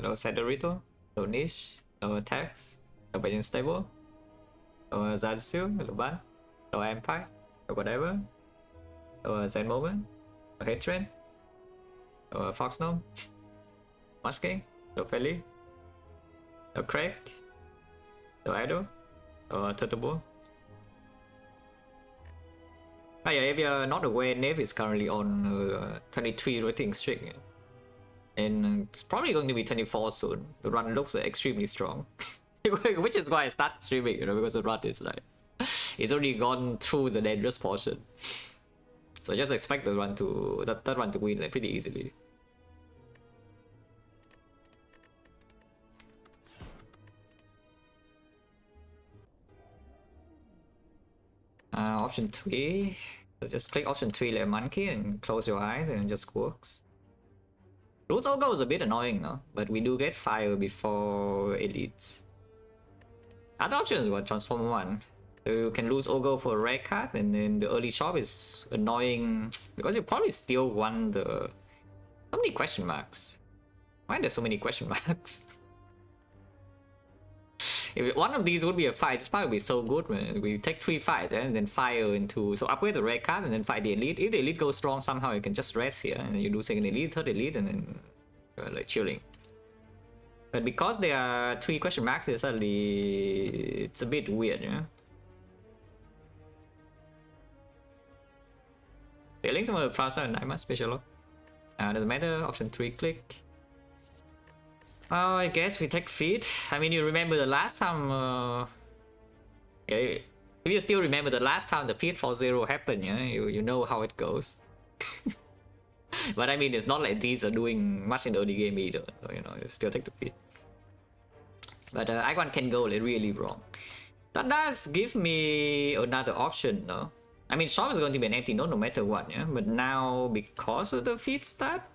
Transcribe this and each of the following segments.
No Sedorito, no Niche, no Attacks, no Bajin Stable, no Zatsu, no Ban, no Empire, no whatever, no Zen Moment, no Hate Train, no Fox Gnome, Musking, no Feli, no Craig, no Idol, no Turtle Bull. Oh yeah, if you're not aware, Nave is currently on 23 rating streak. And it's probably going to be 24 soon. The run looks extremely strong. Which is why I started streaming, you know, because the run is like... It's already gone through the dangerous portion. So I just expect the run to... that run to win like, pretty easily. Option 3. So just click option 3 like a monkey and close your eyes and it just works. Roots Ogre is a bit annoying though, but we do get fire before elites. Other options were transform 1. So you can lose Ogre for a rare card, and then the early shop is annoying because you probably still won the... So many question marks. Why are there so many question marks? If one of these would be a fight, this part would be so good, man. We take 3 fights and then fire into... So upgrade the rare card and then fight the elite. If the elite goes strong somehow, you can just rest here and then you do second elite, third elite, and then like chilling. But because there are 3 question marks, it's a bit weird, you know? Failing to the Plaza and Nightmare special. Doesn't matter, option 3 click. Oh, I guess we take feed. I mean, you remember the last time... if you still remember the last time the feed for 0 happened, yeah? You know how it goes. But I mean, it's not like these are doing much in the early game either. So, you know, you still take the feed. But Icon can go like, really wrong. That does give me another option though. I mean, shop is going to be an empty node no matter what, yeah? But now, because of the feed stat,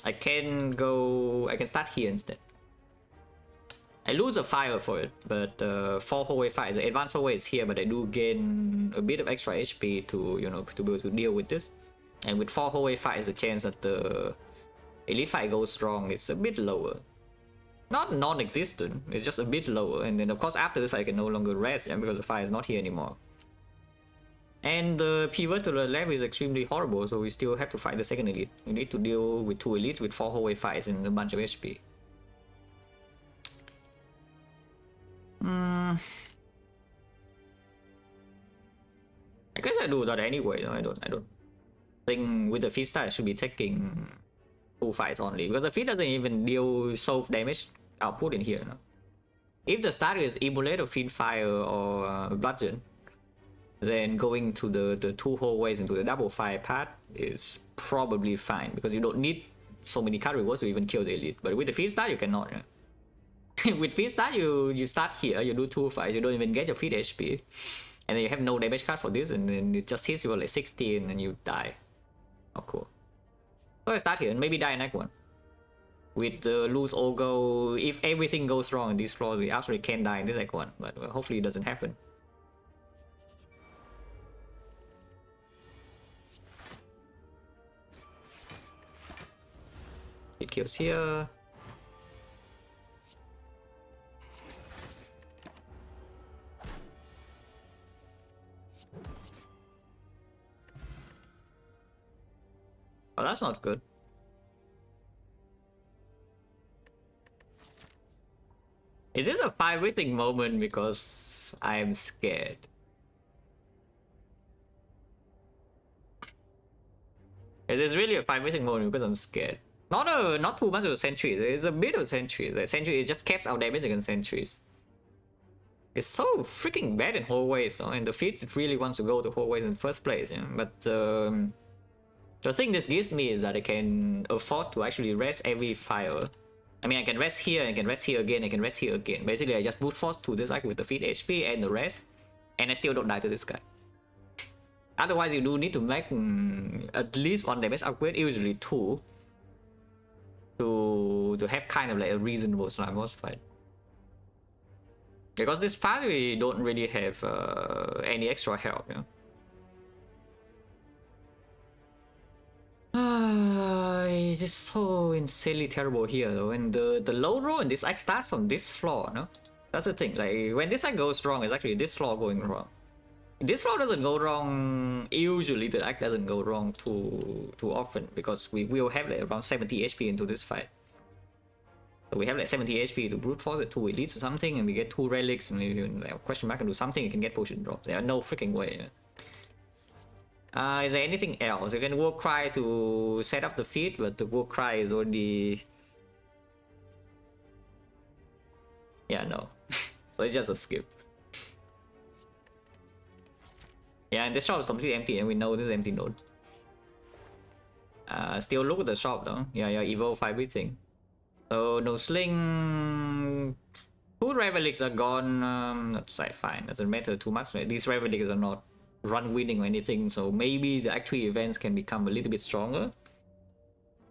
I can start here instead. I lose a fire for it, but 4 hallway fires. The advanced hallway is here, but I do gain a bit of extra HP to, you know, to be able to deal with this. And with 4 hallway fires, the chance that the elite fire goes strong is a bit lower. Not non-existent, it's just a bit lower. And then of course after this I can no longer rest, yeah, because the fire is not here anymore. And the pivot to the left is extremely horrible, so we still have to fight the second elite. We need to deal with 2 elites with 4 hallway fights and a bunch of HP. I guess I do that anyway. No, I don't think with the feed start I should be taking 2 fights only, because the feed doesn't even deal self damage output in here. No? If the starter is Immolate or Feed Fire or Bludgeon, then going to the 2 hallways into the double fire part is probably fine, because you don't need so many card rewards to even kill the elite. But with the feed start you cannot. Yeah? With feed start you start here, you do 2 fights, you don't even get your feed HP, and then you have no damage card for this, and then it just hits you like 60 and then you die. Oh cool. So I start here and maybe die in next one. With loose Ogre, if everything goes wrong in this floor, we absolutely can die in this next one, but hopefully it doesn't happen. It kills here. Oh, that's not good. Is this a 5 everything moment because I'm scared? Is this really a 5 everything moment because I'm scared? Not too much of sentries. It's a bit of sentries. Like sentry, it just caps our damage against sentries. It's so freaking bad in hallways, and the feed really wants to go to hallways in the first place. You know? But the thing this gives me is that I can afford to actually rest every fire. I mean, I can rest here, I can rest here again, I can rest here again. Basically, I just brute force to this guy with the feed HP and the rest, and I still don't die to this guy. Otherwise, you do need to make at least 1 damage upgrade, usually 2, to have kind of like a reasonable slime boss fight. Because this part we don't really have any extra help, you know. It's just so insanely terrible here though, and the low roll in this act starts from this floor, no? That's the thing, like when this act goes wrong, it's actually this floor going wrong. If this floor doesn't go wrong, usually the act doesn't go wrong too often, because we will have like around 70 HP into this fight. So we have like 70 HP to brute force it 2 elites or something, and we get 2 relics, and we like, question mark and do something, you can get potion drops. There are no freaking way. Is there anything else? You can war cry to set up the feed, but the war cry is already... Yeah, no. So it's just a skip. Yeah, and this shop is completely empty, and we know this is empty node. Still look at the shop though. Yeah, evolve 5-bit thing. So no sling. 2 relics are gone. That's like fine. Doesn't matter too much. Right? These relics are not run winning or anything, so maybe the Act 3 events can become a little bit stronger.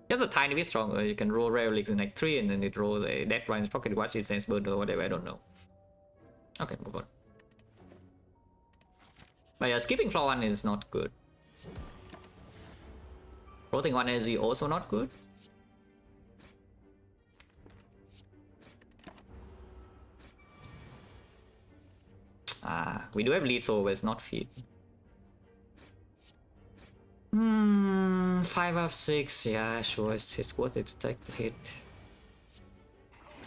Just a tiny bit stronger. You can roll relics in Act 3 and then it rolls a Death Ryan's Pocket Watch, Sense Bird or whatever, I don't know. Okay, move on. But yeah, skipping floor 1 is not good. Floating 1 energy also not good. We do have lethal, but it's not feed. 5 of 6, yeah, sure, it's worth it to take the hit.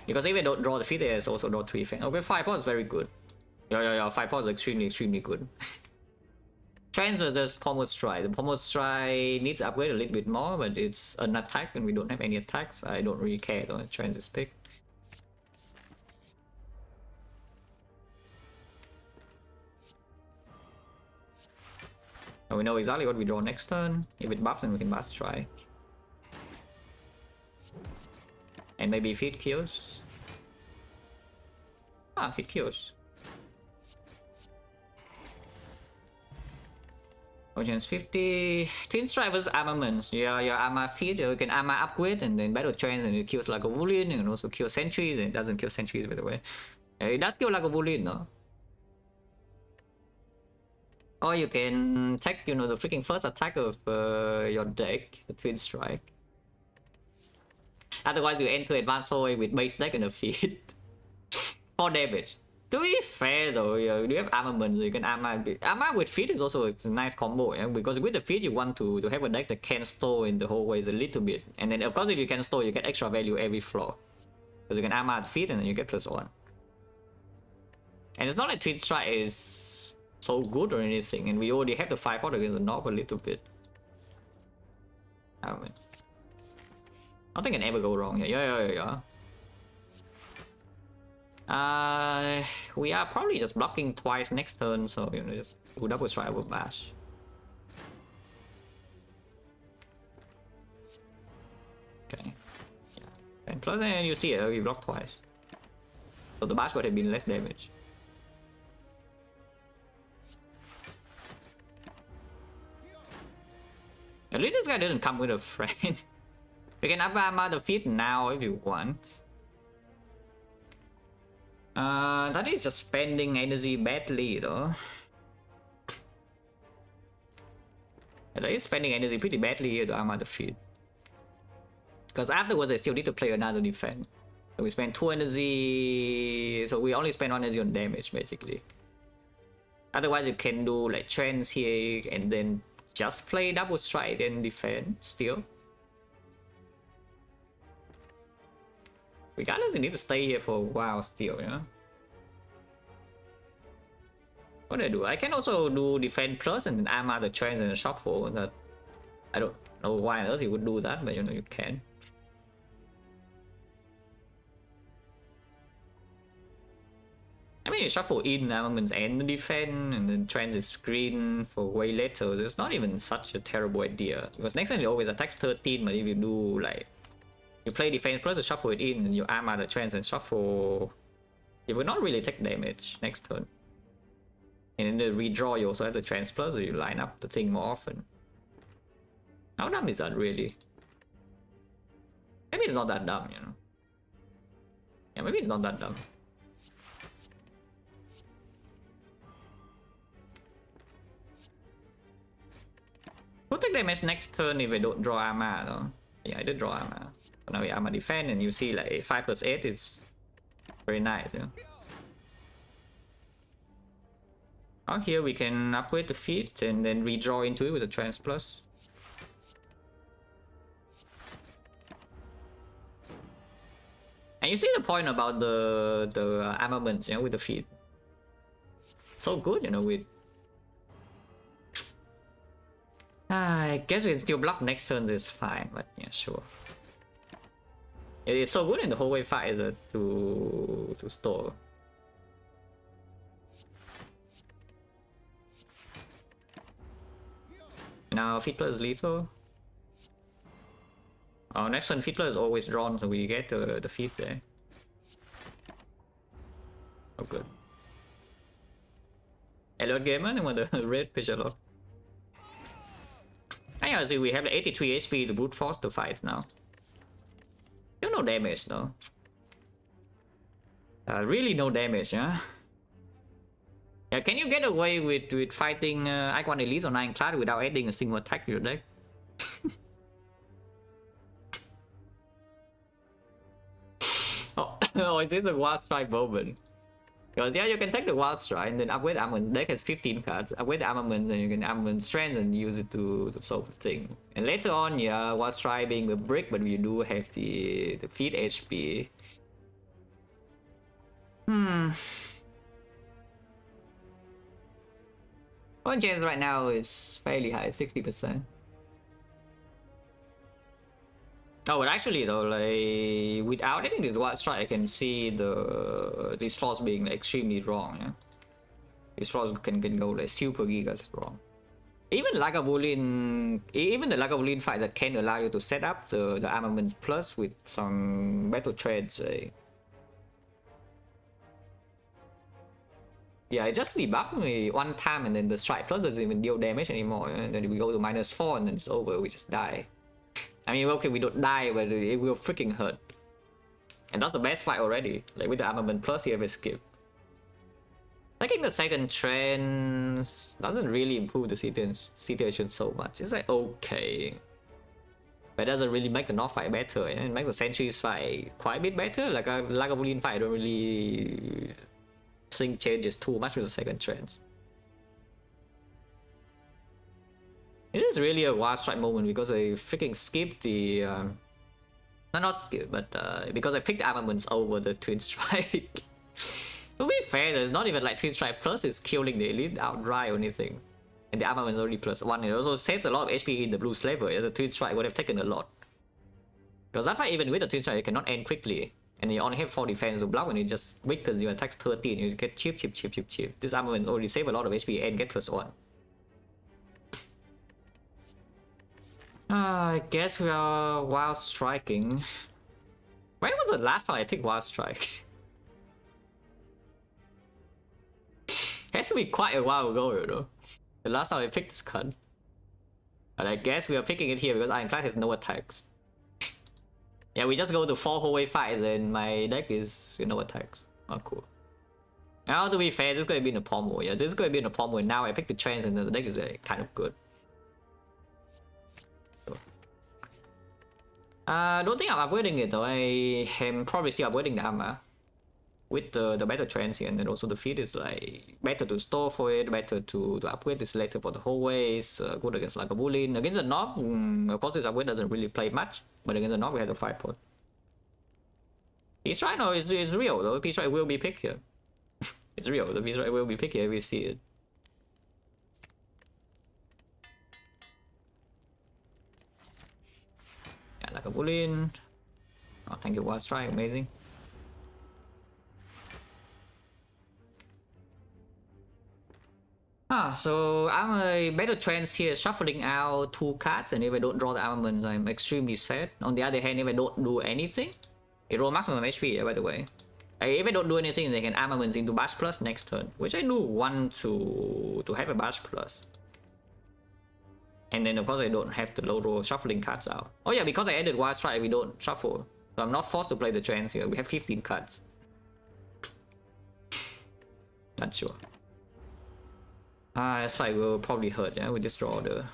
Because if we don't draw the feed, there's also draw 3 fang. Okay, 5 pods is very good. Yeah, 5 pods is extremely good. Trans versus Pommel Strike. The Pommel Strike needs to upgrade a little bit more, but it's an attack and we don't have any attacks. I don't really care though, Trans is picked. And we know exactly what we draw next turn. If it buffs, then we can Blast Strike. And maybe feed kills. Feed kills. Chance 50. Twin Strike versus Armaments. Yeah, your armor feed, you can armor upgrade and then battle trance and it kills Lagavulin and also kill sentries, and it doesn't kill sentries by the way. It does kill Lagavulin though. Or you can take, you know, the freaking first attack of your deck, the Twin Strike. Otherwise you enter Advanced Soul with base deck and a feed. 4 damage. To be fair though, you have armament, so you can armor with feed is also a nice combo, yeah? Because with the feed you want to have a deck that can store in the whole ways a little bit. And then of course if you can store, you get extra value every floor. Because you can armor the feed and then you get +1. And it's not like Twin Strike is so good or anything, and we already have the 5 out against the Knob a little bit. Nothing can ever go wrong here. Yeah. We are probably just blocking twice next turn, so you know, just do double strike with bash. Okay. Yeah. And plus, then you see we block twice, so the bash would have been less damage. At least this guy didn't come with a friend. We can up armor the feet now if you want. That is just spending energy badly though. That is spending energy pretty badly here to armor the feet. Because afterwards I still need to play another defense. So we spend 2 energy, so we only spend 1 energy on damage basically. Otherwise you can do like trends here and then just play double strike and defend still. Regardless, you need to stay here for a while still, yeah? What do I do? I can also do defend plus and then armor the trends and the shuffle. That I don't know why on earth you would do that, but you know you can. I mean, you shuffle in armaments and the defend, and then trend is screen for way later. So it's not even such a terrible idea. Because next time it always attacks 13, but if you do like you play defense plus, you shuffle it in, and you armor the trends and shuffle, you will not really take damage next turn. And in the redraw, you also have the trans plus, so you line up the thing more often. How dumb is that really? Maybe it's not that dumb, you know. Yeah, maybe it's not that dumb. don't take damage next turn if I don't draw armor though. Yeah, I did draw armor. But now we armor defend and you see like 5+8 is very nice, you know. Out here we can upgrade the feat and then redraw into it with a trans plus. And you see the point about the armaments, you know, with the feat. So good, you know, with... I guess we can still block next turn, so it's fine, but yeah, sure. It's so good in the whole way fight is to store. Now Fiddler is lethal. Oh, next turn Fiddler is always drawn, so we get the feat there. Oh, good. Alert gamer with the red picture lock. I see we have the 83 HP to brute force the fight now. Still no damage though. Really no damage, yeah. Yeah, can you get away with fighting Icon Elite on Ironclad without adding a single attack to your deck? Oh, is this a Wild Strike moment? Because yeah, you can take the Wild Strike and then upgrade the armament. Deck has 15 cards. Upgrade the armament and you can armament strength and use it to solve the thing. And later on, yeah, Wild Strike being a brick, but we do have the feat HP. One chance right now is fairly high, 60%. Oh, but actually though, like without any this Wild Strike, I can see these flaws being like, extremely wrong. Yeah, these flaws can go like super gigas wrong. Even Lagavulin, even the Lagavulin fight that can allow you to set up the armaments plus with some battle trades. Yeah, it just debuffed me one time and then the strike plus doesn't even deal damage anymore. And then we go to -4 and then it's over. We just die. I mean, okay, we don't die, but it will freaking hurt. And that's the best fight already. Like with the armament plus here, we skip. Taking the second trend doesn't really improve the situation so much. It's like okay, but it doesn't really make the North fight better. And it makes the Sentries fight quite a bit better. Like a Lagavulin fight, I don't really think changes too much with the second trend. It is really a Wild Strike moment because I freaking skipped the not skip, but because I picked the armaments over the Twin Strike. To be fair, there's not even like Twin Strike plus is killing the elite outright or anything. And the armament is only +1. It also saves a lot of HP in the blue slaver. The Twin Strike would have taken a lot. Because that fight, even with the Twin Strike, you cannot end quickly. And you only have 4 defense to block when you just weaken your attacks 13. You get cheap. This armament already save a lot of HP and get +1. I guess we are Wild Striking. When was the last time I picked Wild Strike? Has to be quite a while ago, you know. The last time I picked this card. But I guess we are picking it here because Ironclad has no attacks. Yeah, we just go to 4 whole way fights and my deck is no attacks. Oh, cool. Now, to be fair, this is going to be in a pommel. Yeah, this is going to be in a pommel. And now I picked the trends and the deck is kind of good. I don't think I'm upgrading it though. I am probably still upgrading the armor with the better trends here, and then also the feat is like better to store for it, better to upgrade this later for the whole ways. Good against like a Bullion. Against the Knock, of course this upgrade doesn't really play much, but against the Knock we have the 5 point. Peace Strike no, it's real though. Peace Strike will be picked here. It's real. The Peace Strike will be picked here. We see it. Yeah, like a Bullion. Oh, thank you, Wild Strike. Amazing. So I'm a better trends here, shuffling out 2 cards, and if I don't draw the armaments, I'm extremely sad. On the other hand, if I don't do anything, it roll maximum HP, by the way. If I don't do anything, they can armaments into Bash Plus next turn, which I do want to have a Bash Plus. And then of course I don't have the low roll shuffling cards out. Oh yeah, because I added Wild Strike, we don't shuffle. So I'm not forced to play the trends here. We have 15 cards. Not sure. That's like will probably hurt, yeah, with this draw order.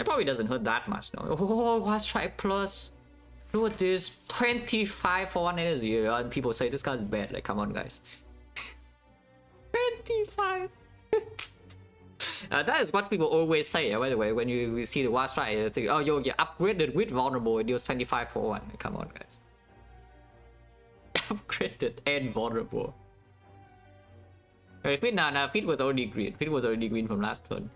It probably doesn't hurt that much, no. Oh, War Strike Plus. Look at this. 25 for 1 energy. And people say this card is bad. Like, come on, guys. 25. That is what people always say, by the way, when you see the War Strike. You think, oh, you upgraded with vulnerable. It deals 25 for 1. Come on, guys. Upgraded and vulnerable. Fit was already green. Fit was already green from last turn.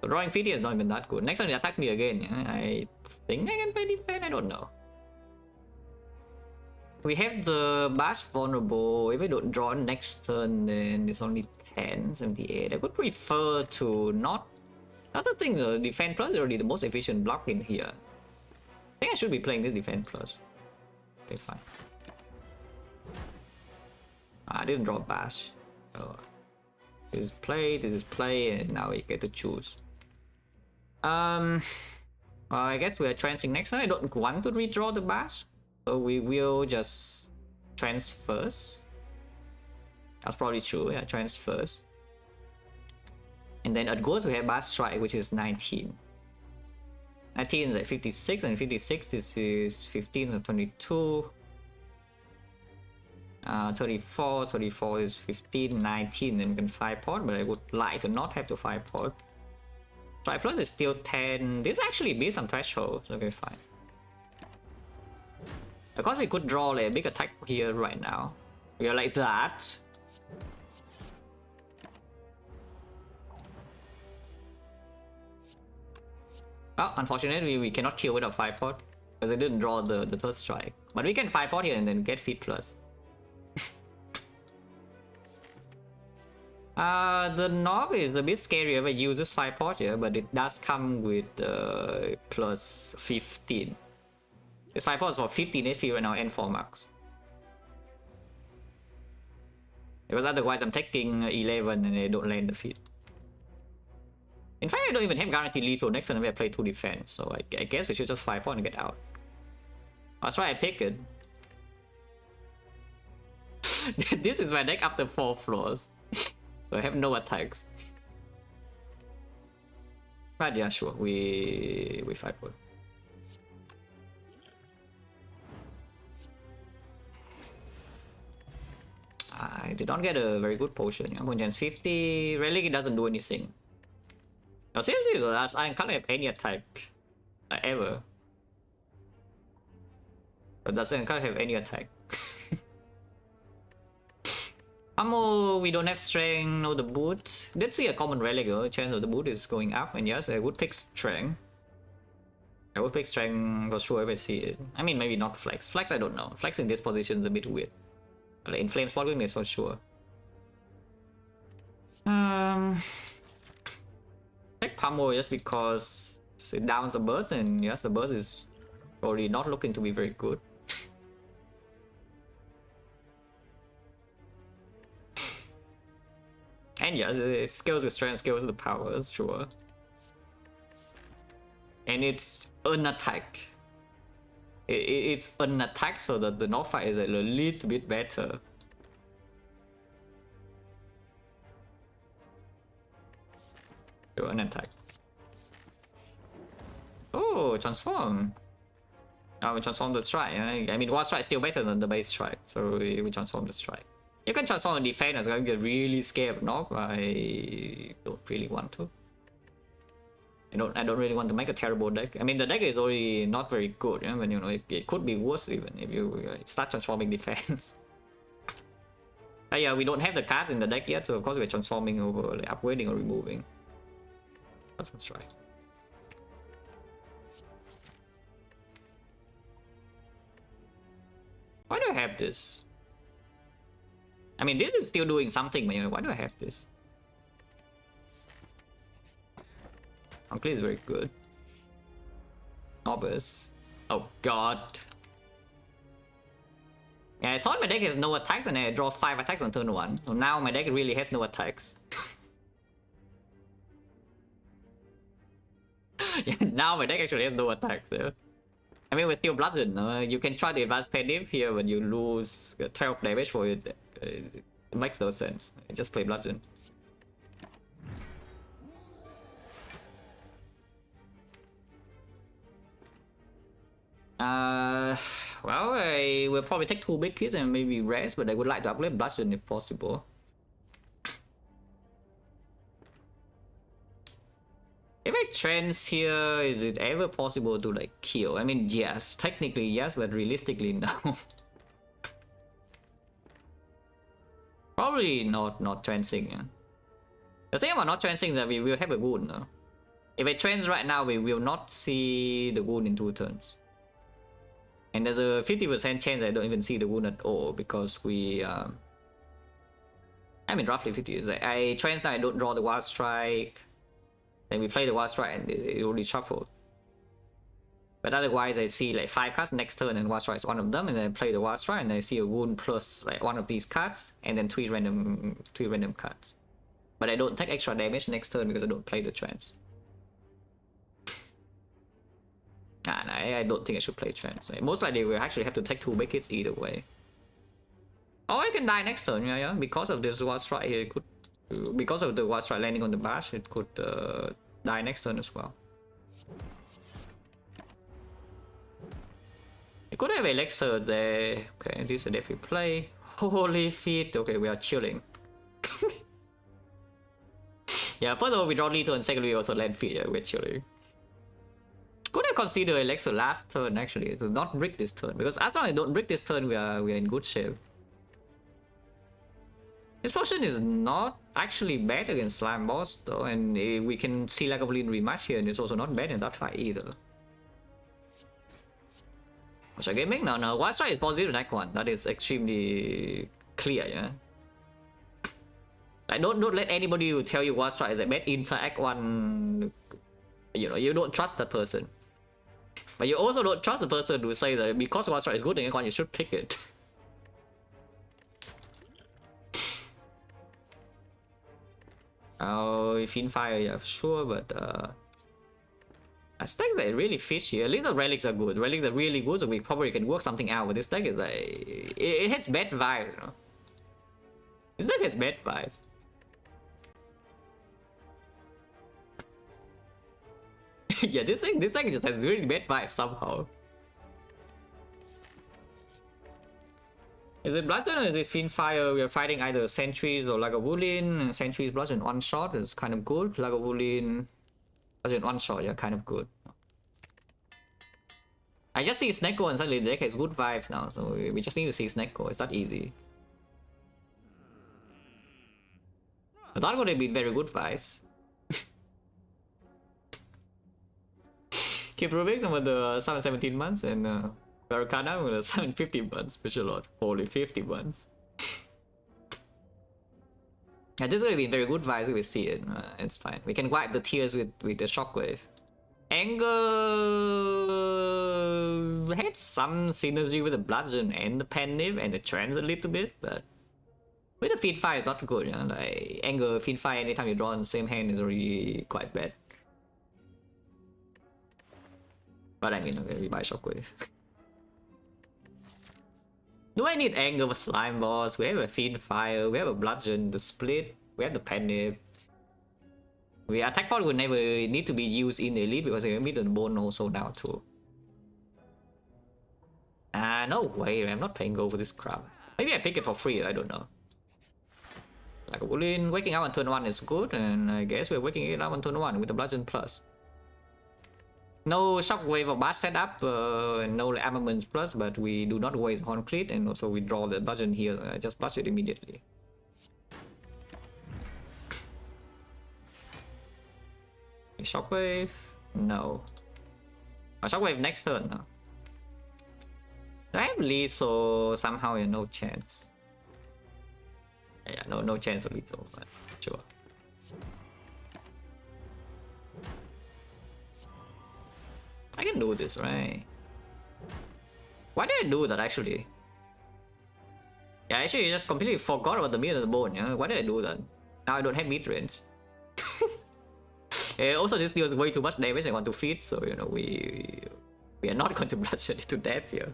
So drawing Fit is not even that good. Next turn it attacks me again. I think I can play defense. I don't know. We have the Bash vulnerable. If I don't draw next turn, then it's only 10, 78. I would prefer to not. That's the thing, the defense plus is already the most efficient block in here. I think I should be playing this defense plus. Okay, fine. I didn't draw Bash. So this is play, and now we get to choose. Well, I guess we are transing next time. I don't want to redraw the Bash, so we will just trans first. That's probably true. Yeah, trans first, and then at goes we have Bash Strike, which is 19. 19 is at 56, and 56 this is 15, so 22. 34 is 15, 19, then we can 5 pot, but I would like to not have to 5 pot. Strike plus is still 10. This actually beats some thresholds. Okay, fine. Of course, we could draw like, a big attack here right now. We are like that. Well, unfortunately, we cannot kill without 5 pot because I didn't draw the third strike. But we can 5 pot here and then get Fit plus. The knob is a bit scary if it uses 5 pot here, but it does come with plus 15. It's 5 pots for 15 HP right now and 4 marks. Because otherwise I'm taking 11 and I don't land the feat. In fact, I don't even have guaranteed lethal next time I play 2 defense, so I guess we should just 5 pot and get out. That's why I pick it. This is my deck after 4 floors. So I have no attacks. But yeah, sure, we 5 pot. I did not get a very good potion. Chance 50. Relic doesn't do anything. No, seriously though, I can't have any attack ever. But I can't have any attack. Ammo, we don't have strength, no the boot. Let's see a common relic though. Chance of the boot is going up, and yes, I would pick strength. I would pick strength for sure if I see it. I mean, maybe not flex. Flex, I don't know. Flex in this position is a bit weird. Like in flame spot weakness for sure. Take Pummel just because it downs the burst, and yes, the burst is already not looking to be very good. And yes, it scales with strength, scales with the powers, sure. And it's an attack. It's an attack, so that the North fight is a little bit better. So an attack. Oh, transform. Oh, we transform the strike. I mean, one strike is still better than the base strike, so we transform the strike. You can transform the defense. I'm get really scared of Nog. I don't really want to. I don't really want to make a terrible deck. I mean, the deck is already not very good, yeah? But you know, it could be worse even if you start transforming defense. But yeah, we don't have the cards in the deck yet, so of course we're transforming over, like, upgrading or removing. Let's try. Why do I have this? I mean, this is still doing something, but you know, why do I have this? Ironclad is very good. Novice. Oh god. Yeah, I thought my deck has no attacks and I draw 5 attacks on turn 1. So now my deck really has no attacks. Yeah, now my deck actually has no attacks. Yeah. I mean, with still bludgeon, you can try the advanced passive here when you lose 12 damage for it. It makes no sense. Just play bludgeon. Well, I will probably take 2 big hits and maybe rest, but I would like to upgrade bludgeon if possible. If I trance here, is it ever possible to like kill? I mean, yes, technically yes, but realistically no. Probably not trancing. Yeah. The thing about not trancing is that we will have a wound. No? If I trance right now, we will not see the wound in 2 turns. And there's a 50% chance I don't even see the wound at all because we... I mean, roughly 50. I trance now, I don't draw the Wild Strike. Then we play the Wild Strike and it already shuffled. But otherwise, I see like 5 cards next turn and Wild Strike is one of them, and then I play the Wild Strike and I see a wound plus like one of these cards, and then 3 random cards. But I don't take extra damage next turn because I don't play the trance. Nah, I don't think I should play trance. Most likely we'll actually have to take 2 big hits either way. Oh, I can die next turn, yeah. Because of this Wild Strike here, it could... Because of the Wild Strike landing on the bash, it could die next turn as well. It could have Elixir there. Okay, this is a definitely play. Holy feet. Okay, we are chilling. Yeah, first of all, we draw lethal, and secondly, we also land feet. Yeah, we're chilling. Could have considered Elixir last turn actually to not brick this turn, because as long as I don't brick this turn, we are in good shape. This potion is not actually bad against Slime Boss though, and we can see Lack of Lean rematch here, and it's also not bad in that fight either. What's our gaming? No, Wild Strike is positive in Act 1. That is extremely clear, yeah. Like, don't let anybody who tell you Wild Strike is bad inside Act 1. You know, you don't trust that person. But you also don't trust the person who say that because Wild Strike is good in Act 1, you should pick it. Oh, Fiendfire, yeah, sure, but I think that really fish here. At least the relics are good. Relics are really good, so we probably can work something out. But this deck is like it has bad vibes, you know. This deck has bad vibes. Yeah, this deck just has really bad vibes somehow. Is it Bludgeon or is it Fiendfire? We are fighting either Sentries or Lagavulin. Sentries Bludgeon one shot is kind of good. Lagavulin Bludgeon one shot, yeah, kind of good. I just see Snecko and suddenly the deck has good vibes now, so we just need to see Snecko. It's that easy. But that would have been very good vibes. Keep Rubik with the 717 months and Barricada with the 750 months, special lot. Holy 50 months. Yeah, this would have been very good vibes if we see it. It's fine. We can wipe the tears with the Shockwave. Anger had some synergy with the Bludgeon and the Penniv and the Trance a little bit, but with the Fiendfire it's not good, you know? Like Anger, Fiendfire anytime you draw in the same hand is already quite bad. But I mean, okay, we buy Shockwave. Do I need Anger for Slime Boss? We have a Fiendfire, we have a Bludgeon, the Split, we have the Penniv. The attack pod would never need to be used in the Elite because they meet the bone also now too. No way, I'm not paying gold for this crap. Maybe I pick it for free, I don't know. Like Woollin, waking up on turn 1 is good, and I guess we're waking it up on turn 1 with the Bludgeon Plus. No Shockwave or Bash setup, and no Armaments Plus, but we do not waste Horn Cleat, and also we draw the Bludgeon here. I just Bludge it immediately. Shockwave? No. Shockwave next turn now. Do I have lethal? Somehow, yeah, no chance. Yeah, no chance for lethal, but sure. I can do this, right? Why did I do that actually? Yeah, actually, I just completely forgot about the meat of the bone. Yeah? Why did I do that? Now I don't have meat range. Also, this deals way too much damage I want to feed, so you know we are not going to bludgeon it to death here.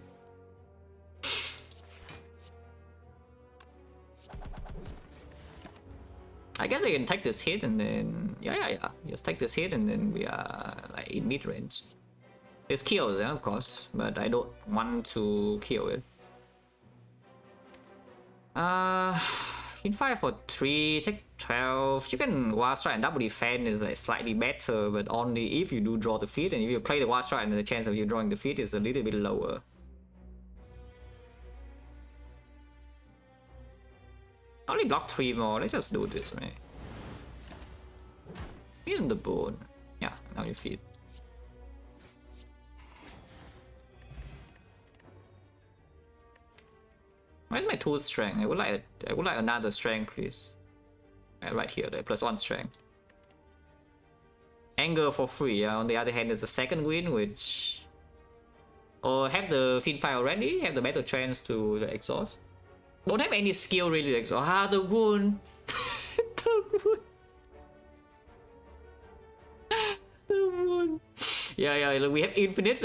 I guess I can take this hit and then yeah, just take this hit and then we are like in mid range. It's kills, yeah, of course, but I don't want to kill it. In 5 for 3, take 12. You can Wild Strike and double defense is like slightly better, but only if you do draw the feat, and if you play the Wild Strike, then the chance of you drawing the feat is a little bit lower. Only block 3 more. Let's just do this, man. Feed on the bone. Yeah, now you feed. Where's my 2 strength? I would like another strength, please. Right here, the +1 strength. Anger for free. On the other hand, there's a second win, which or have the fin fire already. Have the battle trance to the exhaust. Don't have any skill really to exhaust. The wound. The wound. The wound. Yeah. We have infinite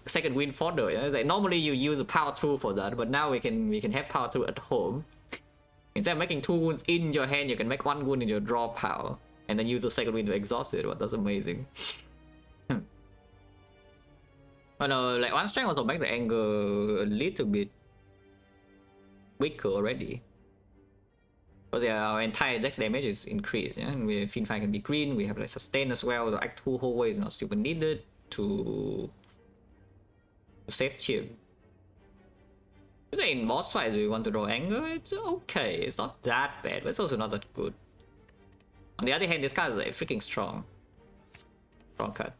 second wind fodder. Yeah? It's like normally you use a power tool for that, but now we can have power tool at home. Instead of making 2 wounds in your hand, you can make 1 wound in your draw pile, and then use the second wind to exhaust it. Well, that's amazing. But no, like 1 strength also makes the anger a little bit weaker already. Because yeah, our entire dex damage is increased. Yeah, and we Finfire can be green. We have like sustain as well. The Act 2 hallway is not super needed to save chip. In boss fights, we want to draw anger. It's okay. It's not that bad, but it's also not that good. On the other hand, this card is like freaking strong. Strong card.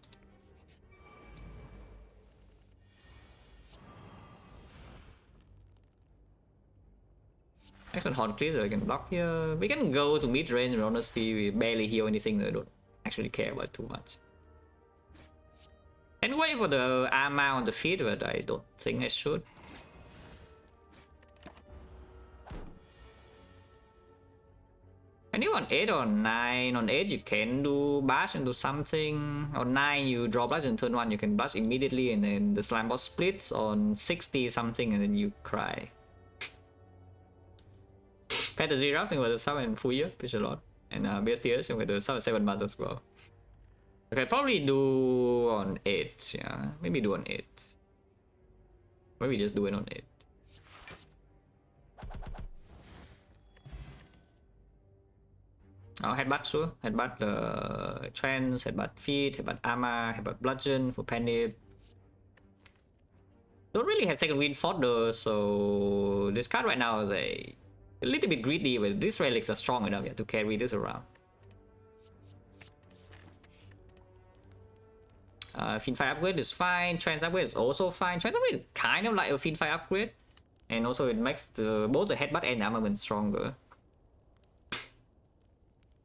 Excellent Horn Cleaver, I can block here. We can go to mid range, but honestly, we barely heal anything that I don't actually care about too much. And wait for the armor on the feet, but I don't think I should. And you on 8 or 9, on 8 you can do bash and do something. On 9 you draw blast on turn 1, you can blast immediately, and then the slime boss splits on 60 something, and then you cry. Fantasy Rafting with the 7 full year, pitch a lot. And BSTS with the 7 months as well. Okay, probably do on 8, yeah. Maybe do on 8. Maybe just do it on 8. Headbutt, sure. Headbutt trance, headbutt feet, headbutt armor, headbutt bludgeon for panic. Don't really have second wind fodder, so this card right now is a little bit greedy, but these relics are strong enough to carry this around. Finfire upgrade is fine. Trance upgrade is also fine. Trance upgrade is kind of like a Finfire upgrade, and also it makes both the headbutt and armament stronger.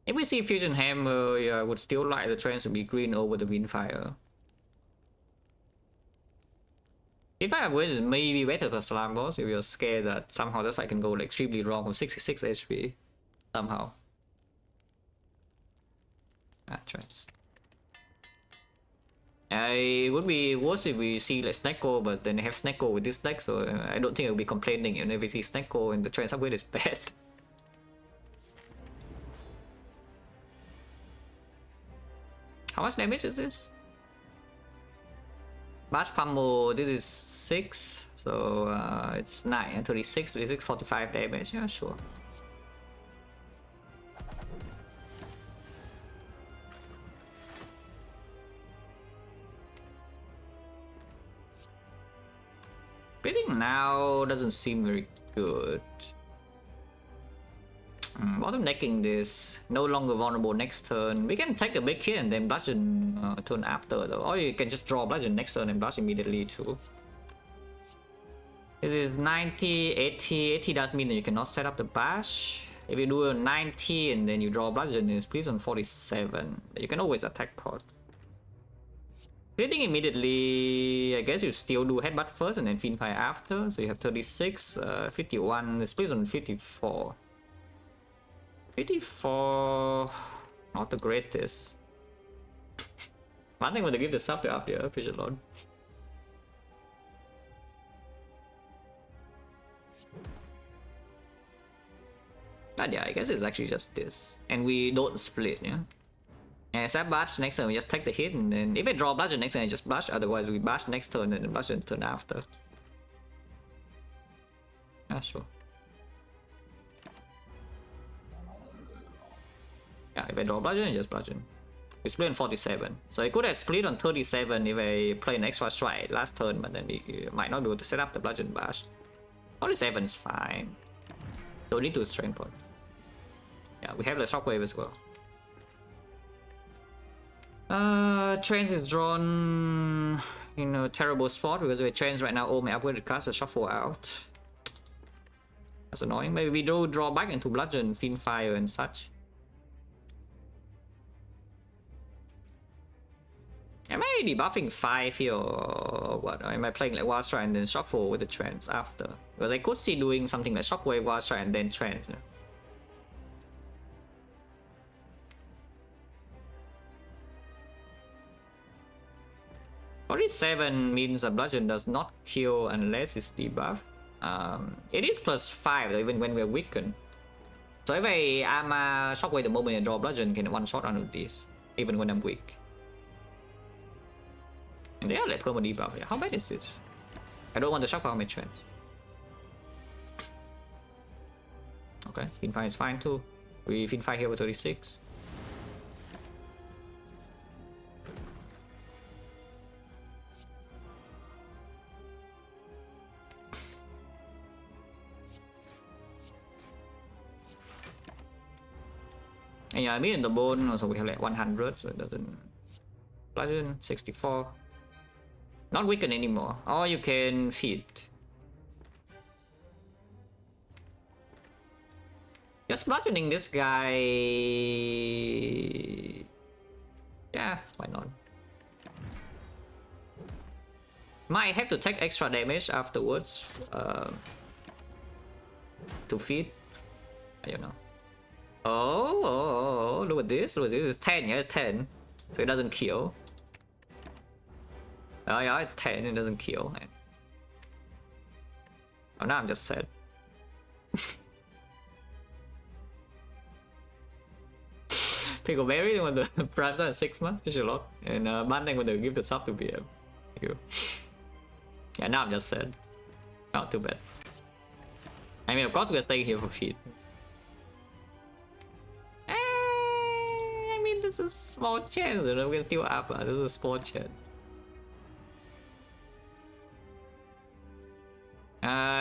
If we see Fusion Hammer, yeah, I would still like the trance to be green over the Windfire. Windfire upgrade is maybe better for Slime Boss if you're scared that somehow that fight can go like extremely wrong with 66 HP. Somehow. Trance. It would be worse if we see like Snecko, but then they have Snecko with this deck, so I don't think I'll be complaining even if we see Snecko and the trance upgrade is bad. How much damage is this? Bash Pummel, this is 6, so it's 9, 36, 45 damage, yeah, sure. Bidding now doesn't seem very good. Bottom decking this, no longer vulnerable next turn. We can take a big hit and then bludgeon turn after though. Or you can just draw bludgeon next turn and bludgeon immediately too. This is 90, 80. 80 does mean that you cannot set up the bash. If you do a 90 and then you draw bludgeon, it's please on 47. You can always attack pot. Hitting immediately, I guess you still do headbutt first and then Finfire after. So you have 36, 51, it's please on 54. 54, not the greatest. One thing when they give the sub to after Fisher Lord. But yeah, I guess it's actually just this. And we don't split, yeah? And Sap Bash next turn we just take the hit, and then if I draw Bludgeon next turn I just Blush, otherwise we Bash next turn and then Bludgeon turn after. Yeah, sure. Yeah, if I draw Bludgeon, I just Bludgeon. We split on 47. So I could have split on 37 if I play an extra strike last turn, but then we might not be able to set up the Bludgeon Bash. 47 is fine. Don't need to strength point. Yeah, we have the Shockwave as well. Trance is drawn in a terrible spot because with Trance right now all my upgraded cards are shuffle out. That's annoying. Maybe we do draw back into Bludgeon, Fiendfire and such. Am I debuffing 5 here or what? Or am I playing like Wild Strike and then shuffle with the Trance after? Because I could see doing something like Shockwave, Wild Strike and then Trance. You know? 47 means a Bludgeon does not kill unless it's debuffed. It is +5 even when we're weakened. So if I Armor Shockwave the moment I draw Bludgeon, can one shot under this, even when I'm weak. And they are like perma debuff. Yeah, how bad is this? I don't want to shuffle out my Trance. Okay, Fiendfire is fine too. We Fiendfire here with 36. And yeah, I mean in the bone also we have like 100, so it doesn't. Bludgeon 64. Not weakened anymore. Or you can feed. Just bludgeoning this guy. Yeah, why not? Might have to take extra damage afterwards to feed. I don't know. Oh, look at this. Look at this. It's 10. Yeah, it's 10. So it doesn't kill. Oh yeah, it's 10. It doesn't kill. Oh, now I'm just sad. Pickleberry when the primes are 6 months, fish a lot. And Mandang when they give the sub to BM. Thank you. Yeah, now I'm just sad. Not too bad. I mean, of course we're staying here for feed. I mean, this is a small chance, you know, we can still up. This is a small chance.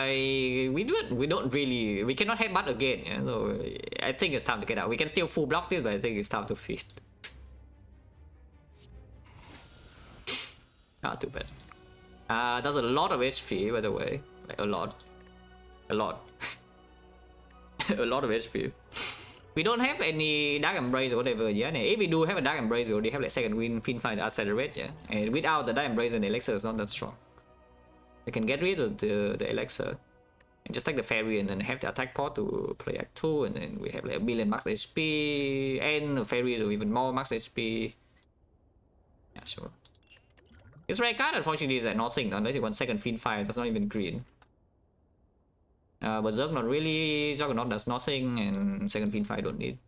We don't really, we cannot headbutt again, yeah? So I think it's time to get out. We can still full bluff this, but I think it's time to feed. Not too bad. That's a lot of HP, by the way. Like a lot. A lot. A lot of HP. We don't have any Dark Embrace or whatever, yeah? If we do have a Dark Embrace, we already have like second wind, Fiendfire to accelerate, yeah? And without the Dark Embrace and the Elixir is not that strong. We can get rid of the Elixir and just take the Fairy and then have the attack pod to play Act 2, and then we have like a billion max HP and the Fairies or even more max HP. Yeah, sure. This rare card unfortunately is like nothing unless you want second Fiendfire, that's not even green. Berserk not really, Juggernaut does nothing, and second Fiendfire don't need.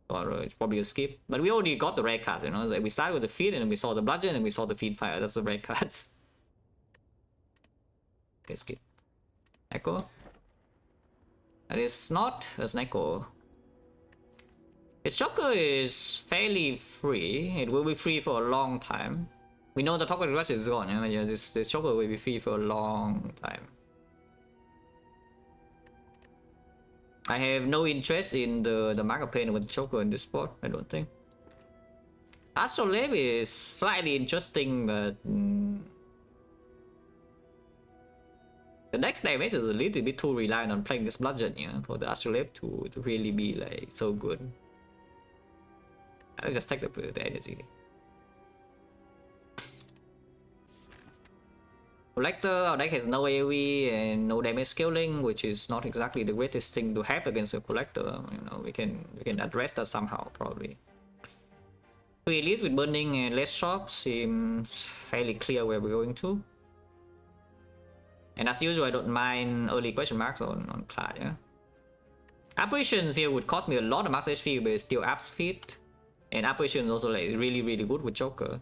Or it's probably a skip. But we already got the rare cards, you know, it's like we started with the Feed and then we saw the Bludgeon and we saw the Fiendfire, that's the rare cards. Okay, skip. Echo. That is not as an Echo. Its Joker is fairly free. It will be free for a long time. We know the Pocket Rush is gone, yeah? This Joker will be free for a long time. I have no interest in the Mark of Pain with Joker in this spot, I don't think. Astrolabe is slightly interesting, but the next damage is a little bit too reliant on playing this Bludgeon, you know, for the Astrolabe to really be like so good. Let's just take the energy. Collector, our deck has no AoE and no damage scaling, which is not exactly the greatest thing to have against a Collector. You know, we can address that somehow probably. So at least with Burning and less shop seems fairly clear where we're going to. And as usual, I don't mind early question marks on Clad, yeah. Apparitions here would cost me a lot of max HP, but it's still up speed. And apparition is also like really good with Joker.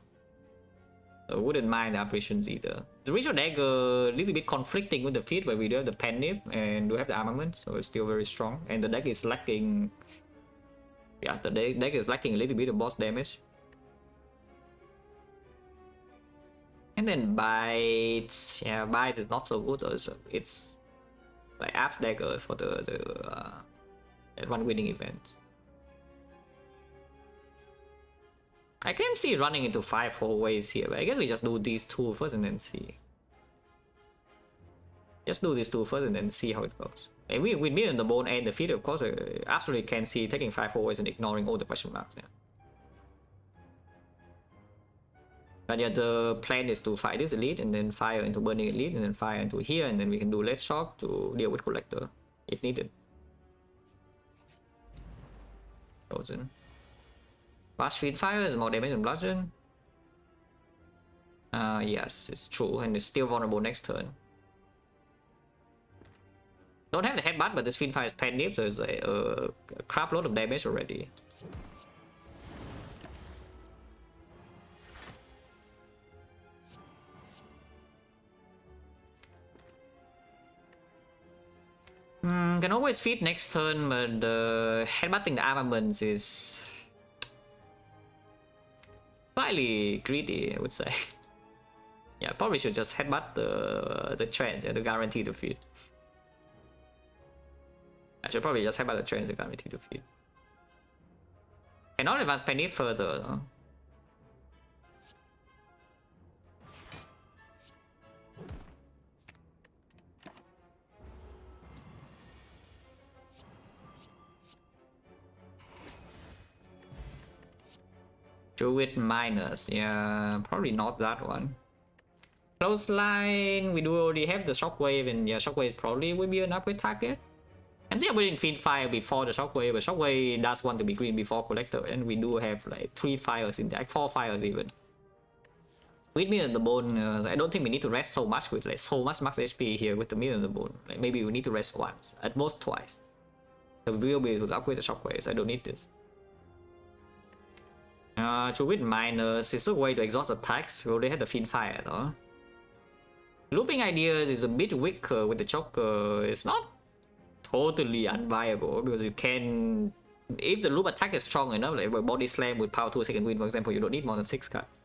So wouldn't mind the apparitions either. The Ritual Dagger a little bit conflicting with the feat, but we do have the Penny and do have the armament, so it's still very strong. And the deck is lacking. Yeah, the deck is lacking a little bit of boss damage. And then Bites. Yeah, Bites is not so good also. It's like Apps Dagger for the one winning event. I can see running into 5 hallways here, but I guess we just do these 2 first and then see. Just do these 2 first and then see how it goes. And with Million the Bone and the feat, of course, I absolutely can see taking 5 hallways and ignoring all the question marks. Yeah. But yeah, the plan is to fight this elite and then fire into Burning Elite and then fire into here, and then we can do Lead Shock to deal with Collector if needed. Frozen. Fast Feed Fire is more damage than Bludgeon. Yes, it's true, and it's still vulnerable next turn. Don't have the Headbutt, but this Feed Fire is Pen Nip, so it's a crap load of damage already. Can always feed next turn, but headbutting the armaments is slightly greedy, I would say. Yeah, probably should just headbutt the trends, yeah, to guarantee the feed. I should probably just headbutt the trends to guarantee the feed. Cannot advance Penny further, though. Druid minus, yeah, probably not that one. Clothesline, we do already have the Shockwave, and yeah, Shockwave probably will be an upgrade target. And see, we didn't feed fire before the Shockwave, but Shockwave does want to be green before Collector, and we do have like 3 fires in deck, 4 fires even. With Million in the Bone, I don't think we need to rest so much with like so much max HP here with the Million in the Bone. Like maybe we need to rest once, at most twice. So we will be able to upgrade the Shockwaves. I don't need this. Druid minus is a way to exhaust attacks. We already had the Fiend Fire though. Looping Ideas is a bit weaker with the Joker. It's not totally unviable because you can, if the loop attack is strong enough, like Body Slam with Power 2 Second Wind for example, you don't need more than 6 cards.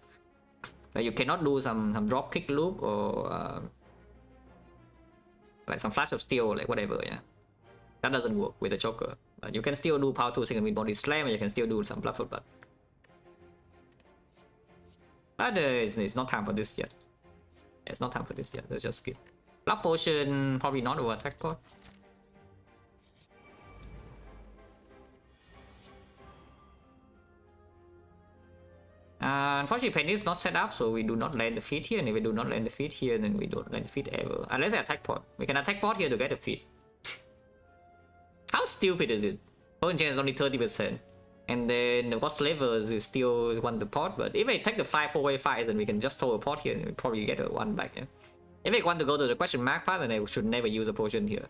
But you cannot do some drop kick loop or like some Flash of Steel, like whatever, yeah. That doesn't work with the Joker. But you can still do Power 2 Second Wind Body Slam, and you can still do some Blood for Blood. But it's not time for this yet. It's not time for this yet, so just skip. Blood Potion, probably not over attack pot. Unfortunately, Penny is not set up, so we do not land the feed here, and if we do not land the feed here, then we don't land the feed ever. Unless I attack pot. We can attack pot here to get the feed. How stupid is it? Potion chance is only 30%. And then the boss levels is still one the pot, but if I take the 5 4-way fights, then we can just throw a pot here and we probably get a 1 back. Yeah? If I want to go to the question mark part, then I should never use a potion here.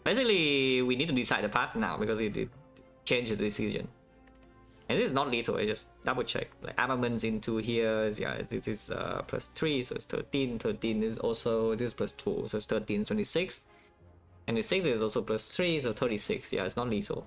Basically, we need to decide the path now because it changed the decision. And this is not lethal, I just double check. Like armaments into here, yeah, this is +3, so it's 13. 13 is also, this is +2, so it's 13, 26. And the 6 is also +3, so 36. Yeah, it's not lethal.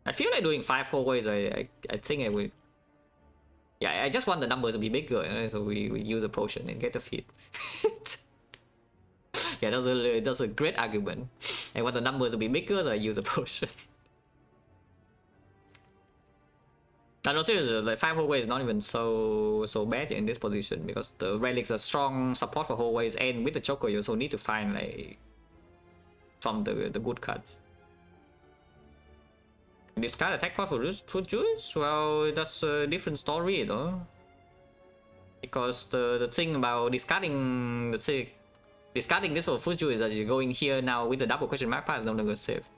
I feel like doing 5 hallways. I think I will. Yeah, I just want the numbers to be bigger, so we use a potion and get the feed. Yeah, that's a great argument. I want the numbers to be bigger, so I use a potion. And also, like 5 hallways is not even so bad in this position because the relics are strong support for hallways, and with the Joker, you also need to find like some the good cards. Discard attack pot for fruit juice? Well, that's a different story, though. Because the thing about discarding this for fruit juice is that you're going here now with the double question mark pass is no longer safe.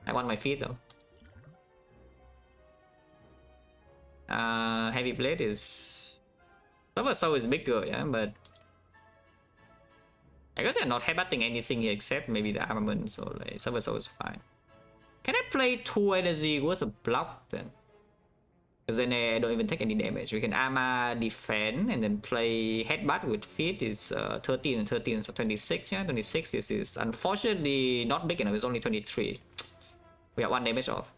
I want my feet though. Heavy blade is... Silver Soul is bigger, yeah, but... I guess they're not headbutting anything here except maybe the armament, so like Silver Soul is fine. Can I play 2 energy with a block then? Because then I don't even take any damage. We can armor defend and then play headbutt with feet is 13 and 13, so 26. Yeah, 26. This is unfortunately not big enough. It's only 23. We are 1 damage off.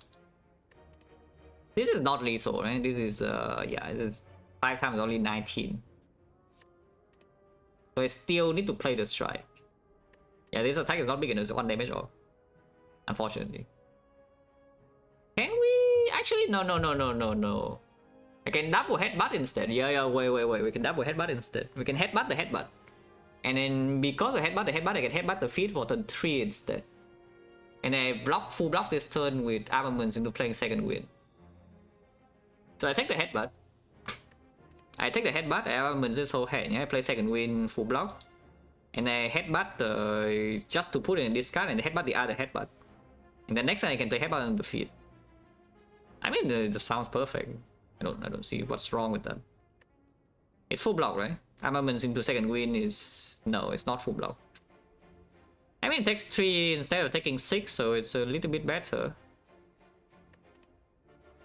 This is not lethal, right? This is yeah, this is 5 times only 19. So I still need to play the strike. Yeah, this attack is not big enough. It's 1 damage off. Unfortunately. Can we actually no. I can double headbutt instead. Yeah, wait. We can double headbutt instead. We can headbutt the headbutt. And then because of headbutt, I can headbutt the feet for turn 3 instead. And I full block this turn with armaments into playing second wind. So I take the headbutt. I take the headbutt, armaments this whole hand. Yeah, I play second wind, full block. And I headbutt just to put it in this card and headbutt the other headbutt. And the next time I can play headbutt on the feet. I mean, the sounds perfect. I don't see what's wrong with that. It's full block, right? Armaments into second wind is... No, it's not full block. I mean, it takes 3 instead of taking 6, so it's a little bit better.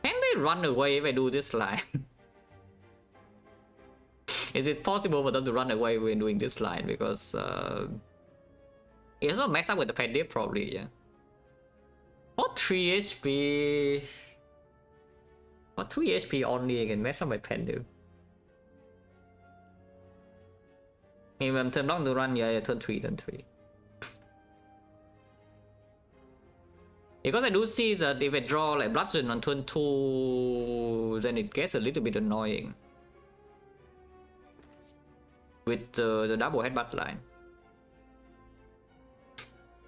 Can they run away if I do this line? Is it possible for them to run away when doing this line? Because it's not messed up with the Pandip probably, yeah. For 3 HP... For 3 HP only, I can mess up my Pandip. If I'm turn block to run, yeah, turn 3. Because I do see that if I draw like bludgeon on turn 2, then it gets a little bit annoying. With the double headbutt line.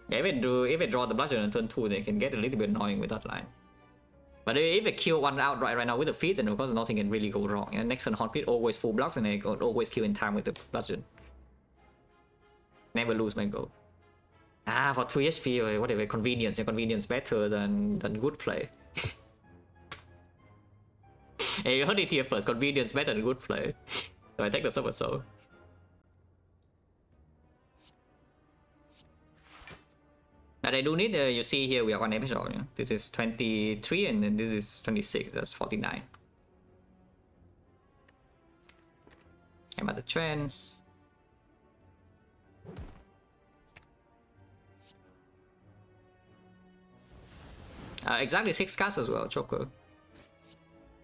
Yeah, if I draw the bludgeon on turn 2, they can get a little bit annoying with that line. But if I kill one outright right now with the feet, then of course nothing can really go wrong. And next turn Hot Pit always full blocks and I always kill in time with the bludgeon. Never lose my goal. Ah, for 3 HP or whatever, convenience. Yeah, convenience better than good play. Hey, you heard it here first. Convenience better than good play. So I take the Silver Soul. But I do need, you see here we are 1 damage off. Yeah? This is 23 and then this is 26. That's 49. I'm at the trends. Exactly 6 cards as well, Choker.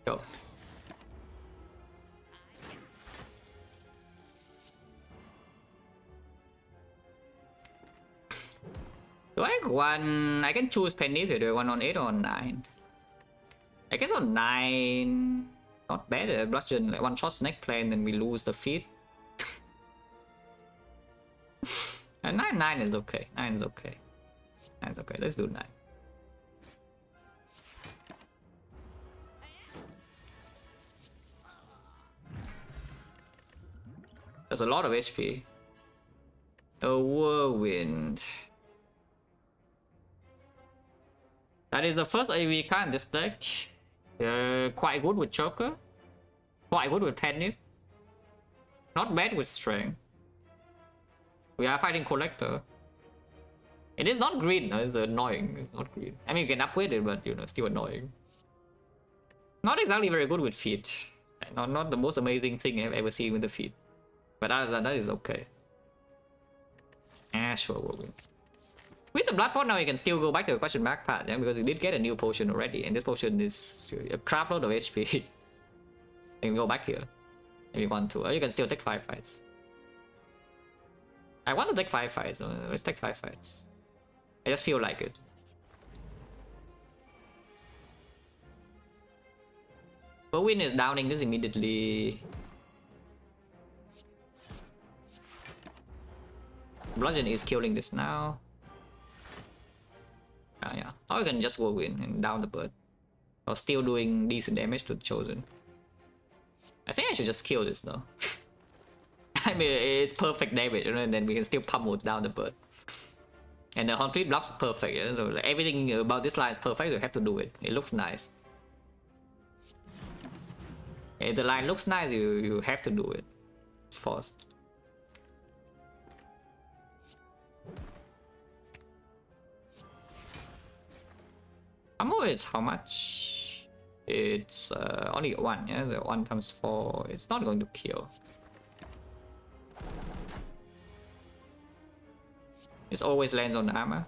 Go. Do I have one? I can choose penny if I do one on 8 or on 9. I guess on 9, not bad. Bludgeon, like 1 shot snake play and then we lose the feet. And 9 is okay. 9 is okay. 9 is okay. Let's do 9. There's a lot of HP. A whirlwind. That is the first AV card in this deck. Quite good with Choker. Quite good with Penny. Not bad with Strength. We are fighting Collector. It is not green, no? It's annoying. It's not green. I mean, you can upgrade it, but you know, still annoying. Not exactly very good with feet. Not the most amazing thing I've ever seen with the feet. But other than that, is okay. Ah, sure, we'll win. With the blood pot now, you can still go back to the question mark part, yeah, because you did get a new potion already, and this potion is a crap load of HP. You can go back here if you want to, or you can still take 5 fights. I want to take 5 fights. Let's take 5 fights. I just feel like it. But win is downing this immediately. Bludgeon is killing this now. Yeah. Or you can just go in and down the bird. Or still doing decent damage to the Chosen. I think I should just kill this though. I mean, it's perfect damage, you know, and then we can still pummel down the bird. And the complete block's perfect, yeah? So like, everything about this line is perfect, you have to do it. It looks nice. If the line looks nice, you have to do it. It's forced. Ammo is how much? It's only 1, yeah? The 1 times 4. It's not going to kill. It always lands on the armor.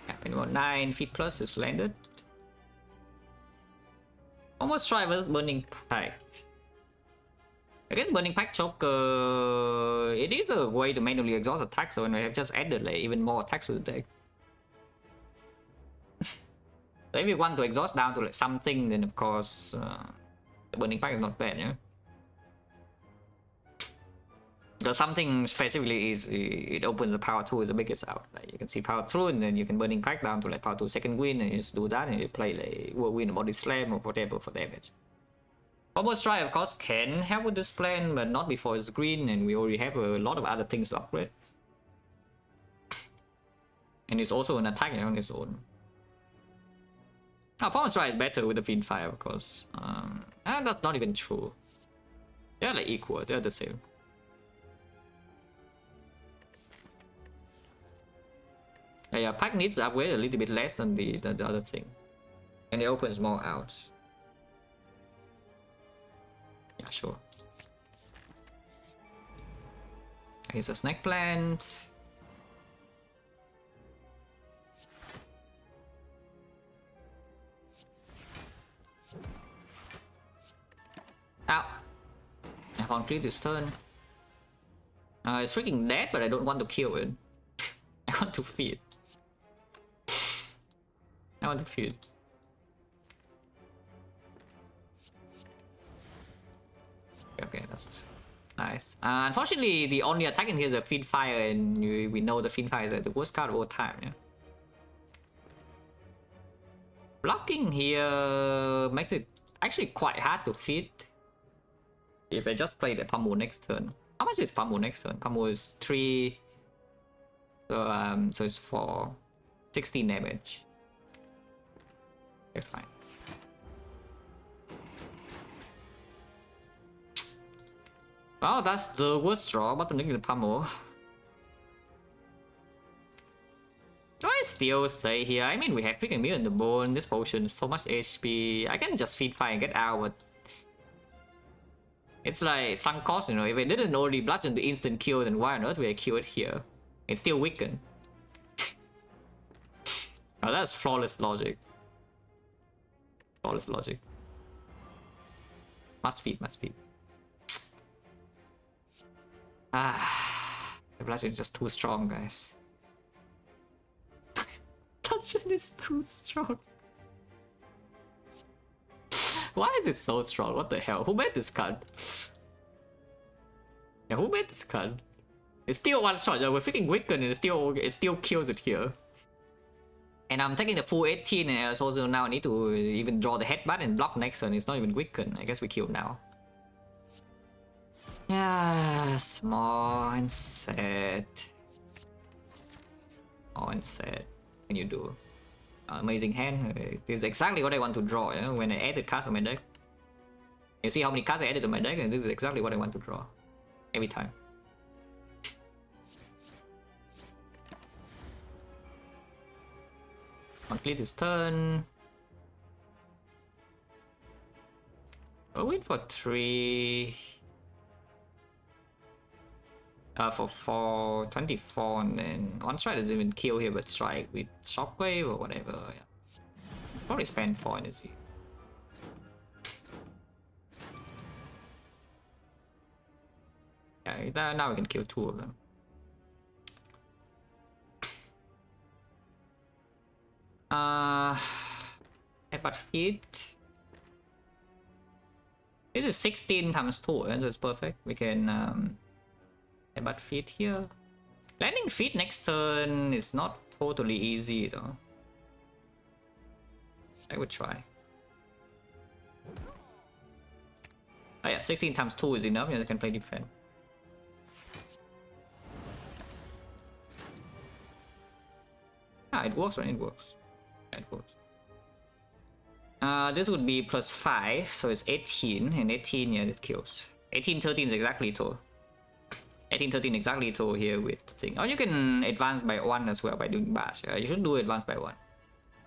Yeah, 9 feet plus is landed. Almost try versus Burning Pact. I guess Burning Pact Choker, it is a way to manually exhaust attacks, so when I have just added like even more attacks to the deck. So if you want to exhaust down to like something, then of course the Burning Pact is not bad, yeah. The something specifically is it opens the power 2 is the biggest out. Like you can see power 2 and then you can Burning Pact down to like power 2 second wind and you just do that and you play like whirlwind or body slam or whatever for damage. Combo Strike of course can help with this plan, but not before it's green and we already have a lot of other things to upgrade. And it's also an attack on its own. Combo Strike is better with the Fiend Fire of course. That's not even true. They're like equal, they're the same. Yeah, pack needs to upgrade a little bit less than the other thing. And it opens more outs. Yeah, sure. Here's a Snake Plant. Ow! I complete this turn. It's freaking dead, but I don't want to kill it. I want to feed. I want to feed. Okay, that's nice. Unfortunately, the only attack in here is a Fiend Fire, and we know the Fiend Fire is the worst card of all time. Yeah. Blocking here makes it actually quite hard to feed. If I just play the Pummel next turn. How much is Pummel next turn? Pummel is 3. So it's for 16 damage. Okay, fine. Well, that's the worst draw, but I'm taking the Pummel. Do I still stay here? I mean, we have freaking Mirror in the Bone, this potion, so much HP. I can just feed fire and get out, but it's like sunk cost, you know. If I didn't already bludgeon the instant kill, then why on earth would I kill it here? It's still weakened. Oh, that's flawless logic. Flawless logic. Must feed, must feed. The bludgeon is just too strong, guys. Bludgeon is too strong. Why is it so strong? What the hell? Who made this card? Yeah, who made this card? It's still one shot. Yeah, we're freaking weakened and it still kills it here. And I'm taking the full 18 and also now I need to even draw the headbutt and block next turn. It's not even weakened. I guess we kill now. Yeah, small and sad. Small and sad. What can you do? Amazing hand. This is exactly what I want to draw, yeah? When I added cards to my deck. You see how many cards I added to my deck, and this is exactly what I want to draw. Every time. Complete his turn. I'll win for 3. For 24, and then one strike doesn't even kill here, but strike with shockwave or whatever. Yeah. Probably spend 4 energy. Yeah, now we can kill 2 of them. But feed. This is 16 times 2, and that's perfect. We can but feed here. Landing feed next turn is not totally easy though. I would try. Oh yeah, 16 times 2 is enough. Yeah, they can play defense. Ah, it works, right? It works. Yeah, it works. This would be plus 5, so it's 18, and 18, yeah, it kills. 18, 13 is exactly 2. 18, 13 exactly 2 here with the thing. Or you can advance by 1 as well by doing bash. You should do advance by 1.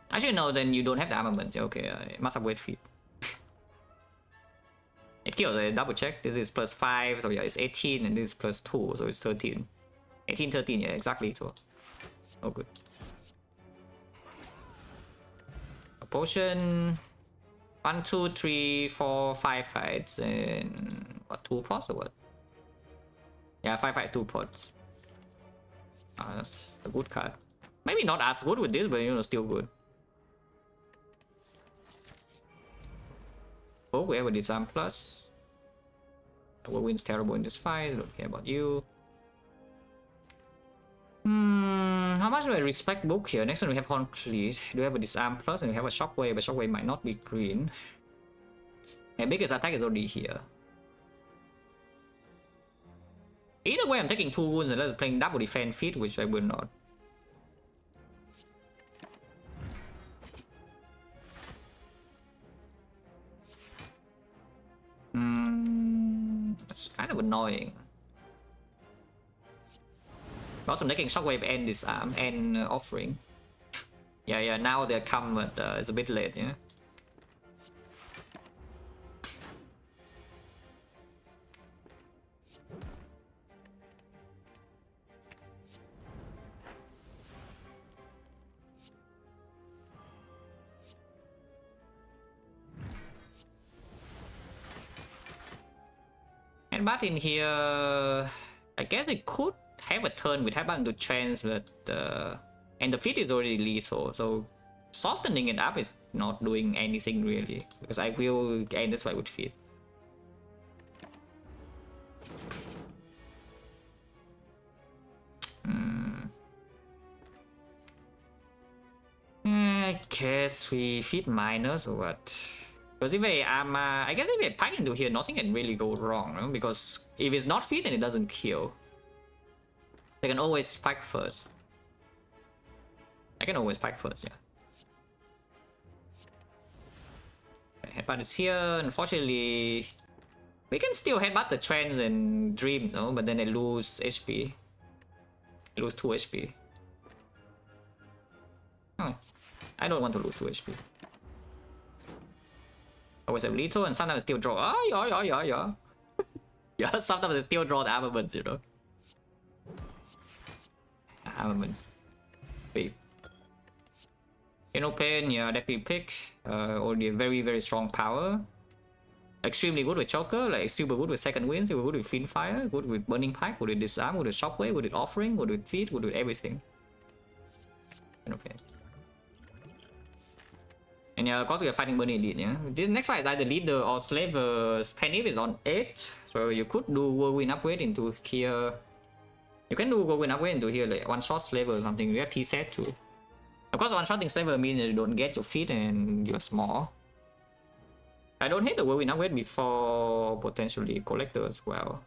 Actually, no, then you don't have the armament. Okay, it must have weight feet. It kills, double check. This is plus 5, so yeah, it's 18, and this is plus 2, so it's 13. 18, 13, yeah, exactly 2. Oh, good. A potion. 1, 2, 3, 4, 5 fights, and what, 2 pots or what? Yeah, 5 fights, 2 pots. That's a good card. Maybe not as good with this, but you know, still good. Oh, we have a disarm plus. Whirlwind's terrible in this fight. I don't care about you. How much do I respect book here? Next one we have Horncleave. Do we have a disarm plus and we have a shockwave, but shockwave might not be green. And biggest attack is already here. Either way, I'm taking 2 wounds and let's playing double defense feat, which I will not. That's kind of annoying. Also taking shockwave and disarm and offering. Yeah, now they come, but it's a bit late, yeah. And but in here, I guess it could have a turn with Headbutt into trance, but and the feat is already lethal, so softening it up is not doing anything really, because I will end this fight with feat. I guess we feat minus or what? Because if I guess if I pack into here, nothing can really go wrong, no? Because if it's not feat, then it doesn't kill. I can always pack first. I can always pack first, yeah. Headbutt is here. Unfortunately, we can still headbutt the trends and dream, no? But then they lose HP. They lose 2 HP. Oh, I don't want to lose 2 HP. Always have lethal and sometimes still draw. Ah, yeah. Yeah, sometimes they still draw the armaments, you know. Armaments. Wait. No pain, yeah, definitely pick. Only a very strong power. Extremely good with choker, like super good with second wind, super good with fiend fire, good with burning pike, good with disarm, good with shockwave, good with offering, good with feet, good with everything. Okay. And yeah, of course we are fighting burning elite, yeah. This next fight is either leader or slaver's penny is on 8, so you could do whirlwind upgrade into here. You can do whirlwind upgrade into here, like one shot slaver or something. We have T set too. Of course, one-shotting slaver means that you don't get your feet and you're small. I don't hate the whirlwind upgrade before potentially collector as well.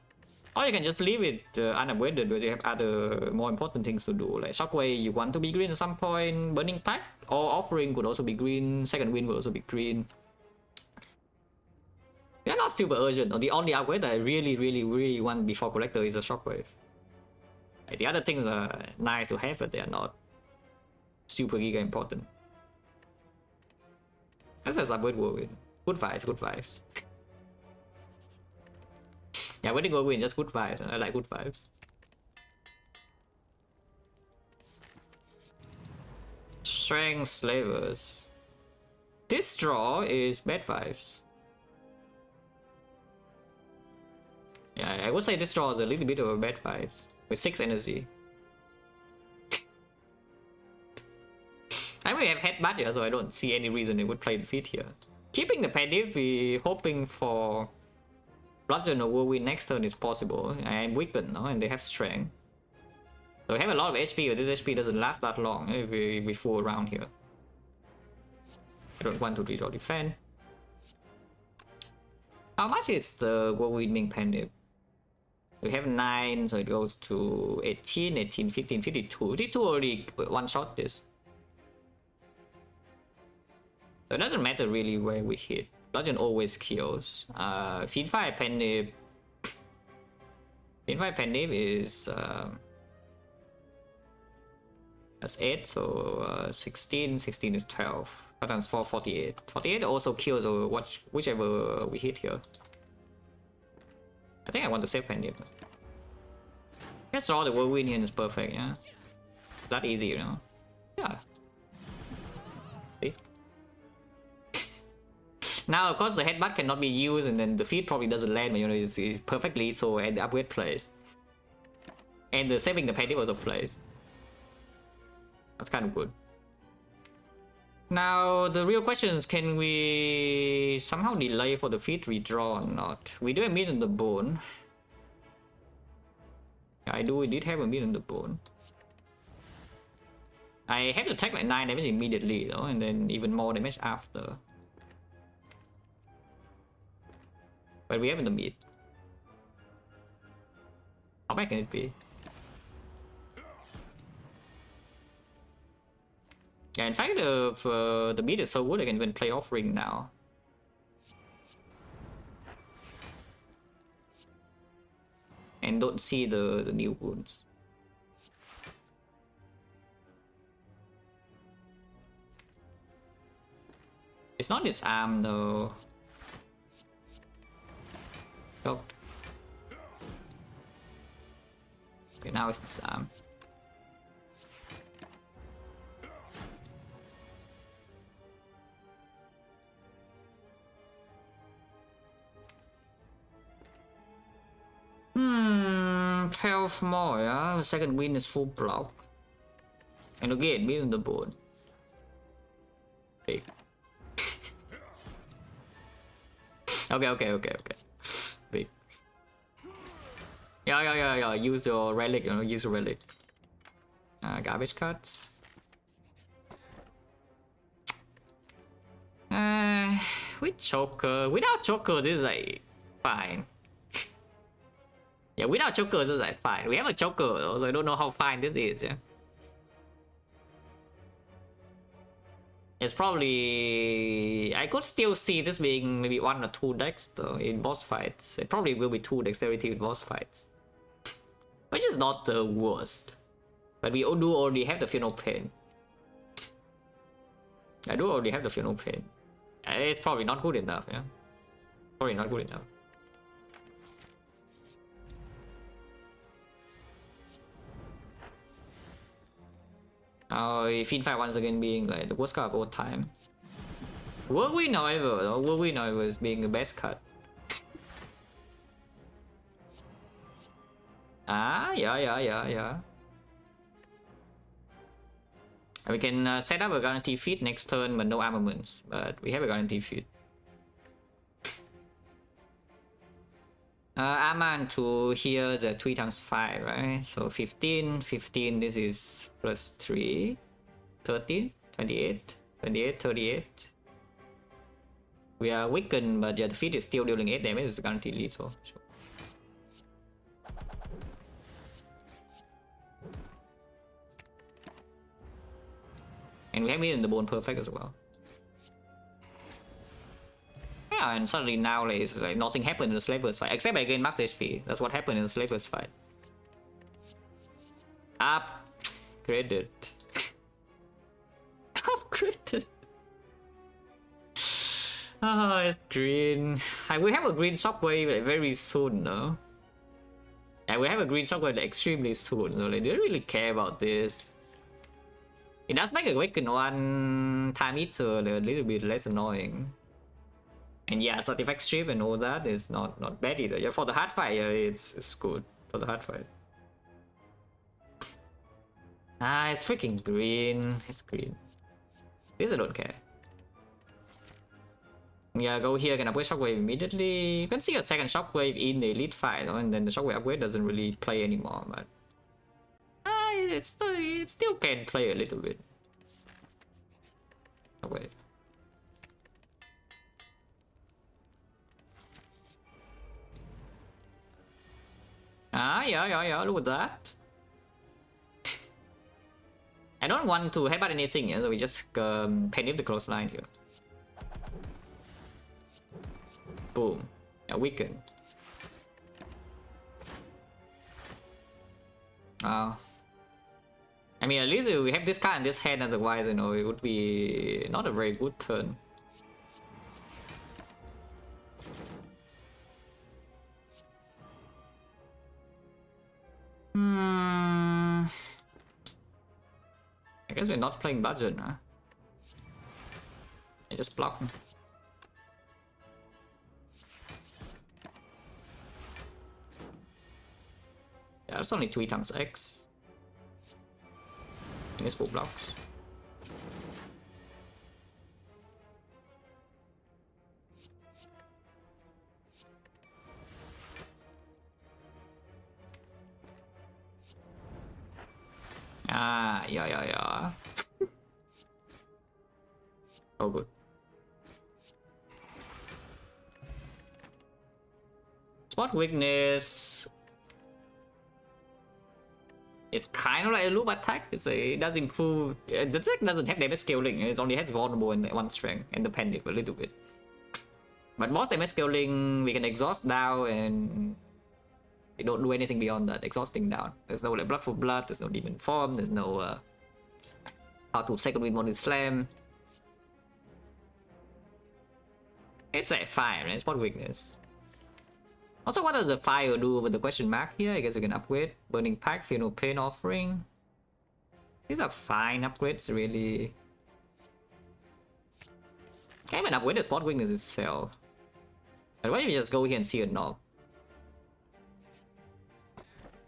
Or you can just leave it unupgraded because you have other more important things to do. Like shockwave, you want to be green at some point. Burning pack or offering could also be green. Second wind will also be green. They're not super urgent. The only upgrade that I really want before collector is a shockwave. Like, the other things are nice to have, but they are not super giga important. That's a subword whirlwind. Good vibes, good vibes. Yeah, wedding whirlwind, just good vibes. I like good vibes. Strength slavers. This draw is bad vibes. Yeah, I would say this draw is a little bit of a bad vibes. With 6 energy. I may have headbutt here, so I don't see any reason they would play the feat here. Keeping the Pedif, we hoping for Bludgeon or Whirlwind next turn is possible. I am weakened, no? And they have strength. So we have a lot of HP, but this HP doesn't last that long if we fool around here. I don't want to redraw defend. How much is the whirlwind penny? We have 9, so it goes to 18, 18, 15, 52. 52 already one shot this. So it doesn't matter really where we hit. Bludgeon always kills. Fiend-Fire Penny. Fiend-Fire Penny is that's 8, so 16. 16 is 12. That times 4, 48. 48 also kills whichever we hit here. I think I want to save Penny. Let's draw the whirlwind here and it's perfect, yeah. That easy, you know? Yeah. See? Now, of course, the headbutt cannot be used and then the feed probably doesn't land, but you know, it's perfectly so at the upgrade plays. And the saving the Penny also plays. That's kind of good. Now, the real question is, can we somehow delay for the feed redraw or not? We do have meat in the bone. We did have a meat in the bone. I have to take like 9 damage immediately though, and then even more damage after. But we have the meat. How bad can it be? Yeah, in fact, the meat is so good I can even play offering now. And don't see the new wounds. It's not his arm though. Oh. Okay, now it's his arm. Hmm, 12 more, yeah. The second win is full block. And again, being the board. Big. Okay. Big. Yeah. Use your relic, you know, use your relic. Garbage cuts. With choker. Without choker, this is like fine. Yeah, without choker, this is like fine. We have a choker though, so I don't know how fine this is, yeah. It's probably... I could still see this being maybe 1 or 2 decks though in boss fights. It probably will be 2 dexterity in boss fights. Which is not the worst. But we do already have the Final Pain. I do already have the Final Pain. It's probably not good enough, yeah. Probably not good enough. Fiend-Fire once again being like the worst card of all time. Whirlwind, however, is being the best card. Yeah. And we can set up a guarantee feed next turn, but no armaments. But we have a guarantee feed. Armand to here is 3 times 5, right? So 15, this is plus 3, 13, 28, 38. We are weakened, but yeah, the feat is still dealing 8 damage, it's guaranteed lethal. Sure. And we have it in the bone perfect as well. Yeah, and suddenly now it's like nothing happened in the Slavers fight, except I gained max HP. That's what happened in the Slavers fight. Upgraded. Upgraded. Oh, it's green. We have a green shockwave like, very soon, no? Yeah, we have a green shockwave like, extremely soon, so like, they don't really care about this. It does make a Awaken 1 time eater a little bit less annoying. And yeah, Certified Strip and all that is not bad either. Yeah, for the hard fight, yeah, it's good for the hard fight. It's freaking green. It's green. This I don't care. Yeah, go here, can upgrade Shockwave immediately. You can see a second Shockwave in the elite fight, and then the Shockwave upgrade doesn't really play anymore, but it still can play a little bit. Oh wait. Yeah, look at that. I don't want to headbutt anything, so we just penny the close line here. Boom. Yeah, weaken. I mean, at least we have this card in this hand, otherwise, you know, it would be not a very good turn. I guess we're not playing budget, huh? I just block. Yeah, it's only 3 times X. And it's 4 blocks. Yeah. Oh, good. Spot weakness. It's kind of like a loop attack. It does improve. The deck doesn't have damage scaling. It only has vulnerable and 1 strength and the panic a little bit. But most damage scaling we can exhaust down and we don't do anything beyond that. Exhausting down. There's no like blood for blood. There's no demon form. There's no how to second wind morning slam. It's a fire, right? Spot weakness. Also, what does the fire do with the question mark here? I guess we can upgrade. Burning Pack, Feel No Pain Offering. These are fine upgrades, really. Can't even upgrade the spot weakness itself. But why don't you just go here and see a knob?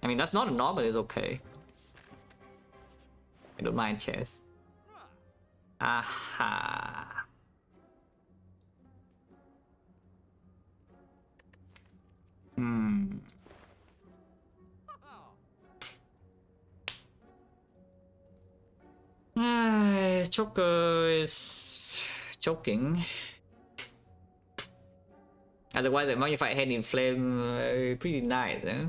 I mean, that's not a knob, but it's okay. I don't mind chess. Aha. Choker is choking. Otherwise, a modified hand in flame, pretty nice, eh?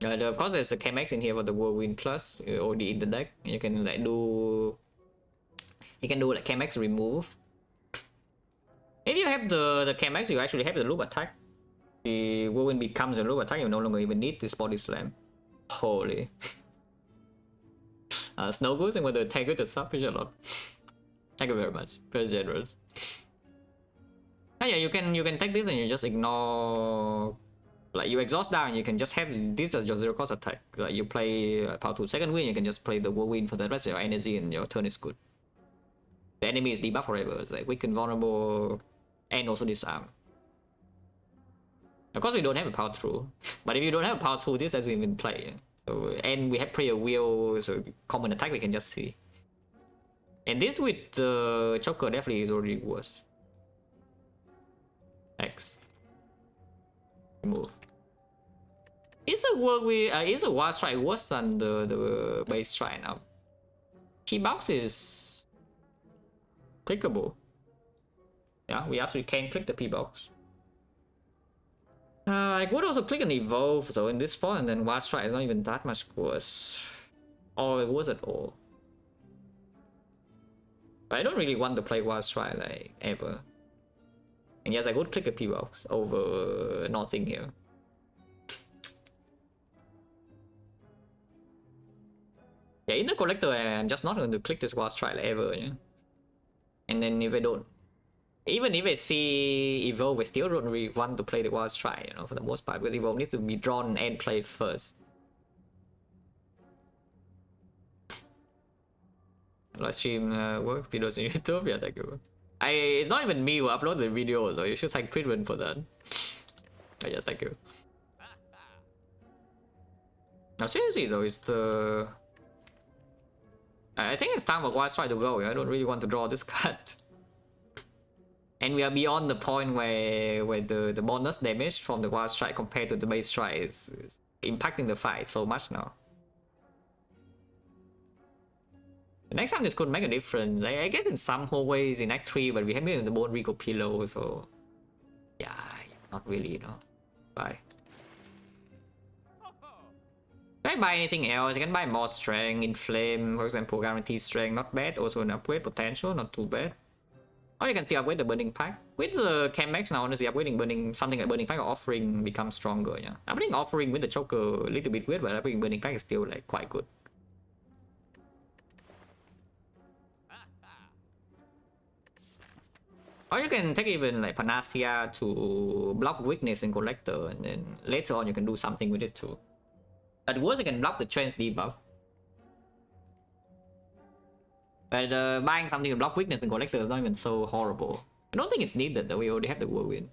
Of course, there's a KMX in here for the Whirlwind Plus already in the deck. You can like do, you can do like KMX remove. If you have the KMX, you actually have the loop attack. The Whirlwind becomes a loop attack. You no longer even need this body slam. Holy. Snow Goose and with the tank with the sub, appreciate a lot. Thank you very much. Very generous. Oh yeah, you can take this and you just ignore. Like you exhaust down, you can just have this as your 0 cost attack. Like you play power 2 second wind, you can just play the whirlwind for the rest of your energy and your turn is good. The enemy is debuffed forever. It's like weaken, vulnerable, and also disarm. Of course, we don't have a power through, but if you don't have a power through, this doesn't even play. So, and we have prayer wheel, so common attack we can just see. And this with choker definitely is already worse. X. Remove. Is a wild strike worse than the base strike now? Key box is clickable. Yeah, we actually can click the P box. I could also click an evolve though in this spot, and then wild strike is not even that much worse, or worse at all. But I don't really want to play wild strike like ever. And yes, I could click a P box over nothing here. Yeah, in the collector, I'm just not going to click this wild strike like ever. Yeah? And then if I don't, even if I see evolve, I still don't really want to play the wild strike, you know, for the most part, because evolve needs to be drawn and played first. Live stream work videos on YouTube, yeah, thank you. It's not even me who upload the video, so you should take treatment for that. But yes, thank you. Now seriously though, it's the... I think it's time for Wild Strike to go. I don't really want to draw this card. And we are beyond the point where the bonus damage from the Wild Strike compared to the base strike is impacting the fight so much now. The next time this could make a difference. I guess in some whole ways in Act 3, but we have been in the Bone Rico Pillow, so... Yeah, not really, you know. Bye. Can I buy anything else? I can buy more strength, inflame, for example, guarantee strength, not bad. Also an upgrade potential, not too bad. Or you can still upgrade the burning pack. With the Chemex now, honestly, upgrading burning something like burning pack or offering becomes stronger. Yeah, upgrading offering with the choker a little bit weird, but upgrading burning pack is still like quite good. Or you can take even like Panacea to block weakness in Collector, and then later on you can do something with it too. At worst, you can block the trance debuff. But buying something to block weakness in Collector is not even so horrible. I don't think it's needed though, we already have the whirlwind.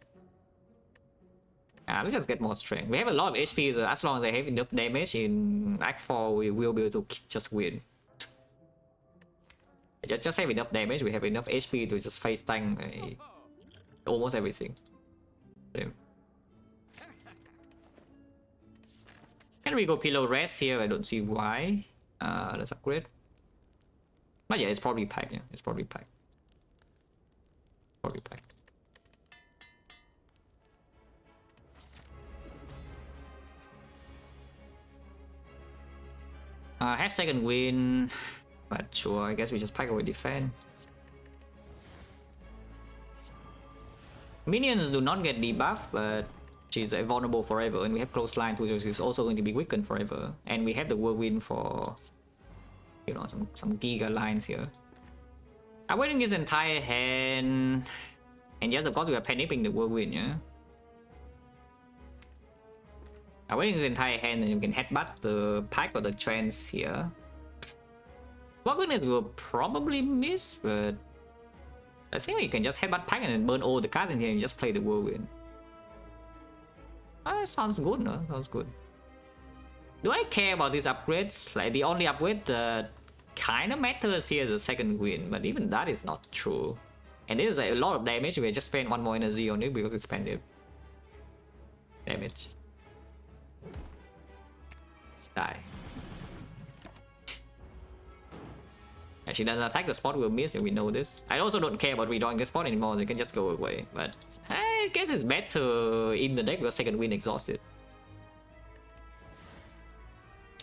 Let's just get more strength. We have a lot of HP, so as long as I have enough damage in Act 4, we will be able to just win. Just have enough damage, we have enough HP to just face tank almost everything. Damn. Can we go pillow rest here? I don't see why. Let's upgrade. But yeah, it's probably packed. Yeah, it's probably packed. Probably packed. Have second win, but sure, I guess we just pack away defense. Minions do not get debuff, but she's vulnerable forever, and we have close line too, so she's also going to be weakened forever. And we have the whirlwind for, you know, some giga lines here. I'm waiting this entire hand, and yes, of course we are panicking the whirlwind, yeah. I'm waiting this entire hand, and you can headbutt the pack or the trance here. Goodness will probably miss, but I think we can just headbutt pack and then burn all the cards in here and just play the whirlwind. Sounds good, no? Sounds good. Do I care about these upgrades? Like, the only upgrade that kind of matters here is the second win, but even that is not true. And this is a lot of damage. We just spend one more energy on it because it's expensive. Damage. Die. Yeah, she doesn't attack the spot, we'll miss, and we know this. I also don't care about redrawing the spot anymore, they can just go away. But I guess it's better in the deck because second win exhausted.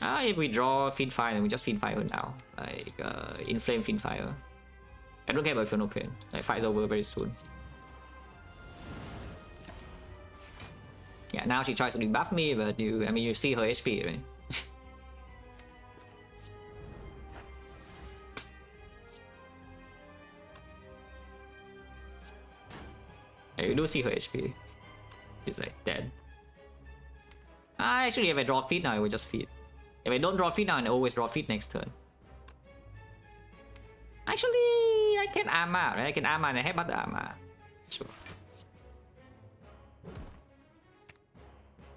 If we draw Fiendfire, then we just Fiendfire her now. Like, Inflame Fiendfire. I don't care about Infernal Pain. Like, fight's over very soon. Yeah, now she tries to debuff me, but you see her HP, right? You do see her HP. She's like dead. Actually, if I draw feet now, I will just feed. If I don't draw feet now, I always draw feet next turn. Actually, I can armor, right? I can armor and I have the armor. Sure.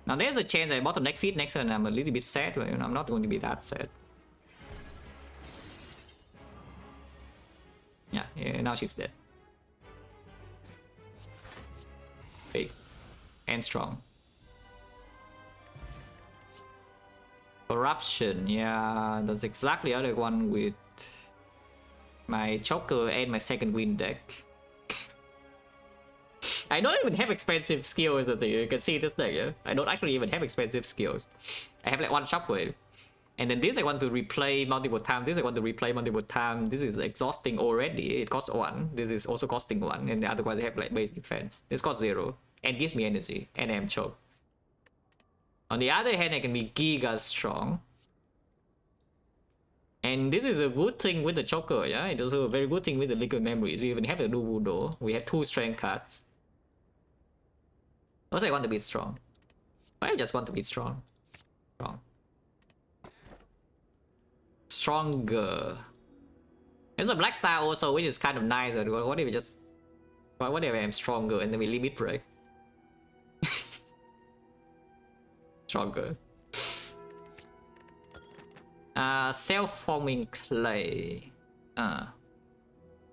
Now there's a chance I bottleneck feet next turn. I'm a little bit sad, but I'm not going to be that sad. Yeah, now she's dead. Big and strong. Corruption, yeah, that's exactly the other one with my choker and my second win deck. I don't even have expensive skills. You can see this deck, yeah? I don't actually even have expensive skills. I have like one shockwave. And then this I want to replay multiple times. This I want to replay multiple times. This is exhausting already. It costs 1. This is also costing 1. And the other ones I have like base defense. This costs 0. And gives me energy. And I'm choked. On the other hand, I can be giga strong. And this is a good thing with the choker, yeah? It is a very good thing with the liquid memories. We even have the new Voodoo. We have 2 strength cards. Also, I want to be strong. I just want to be strong. Stronger. There's a black star also, which is kind of nice. What if we just... What if I'm stronger and then we limit break? Stronger. Self-forming clay.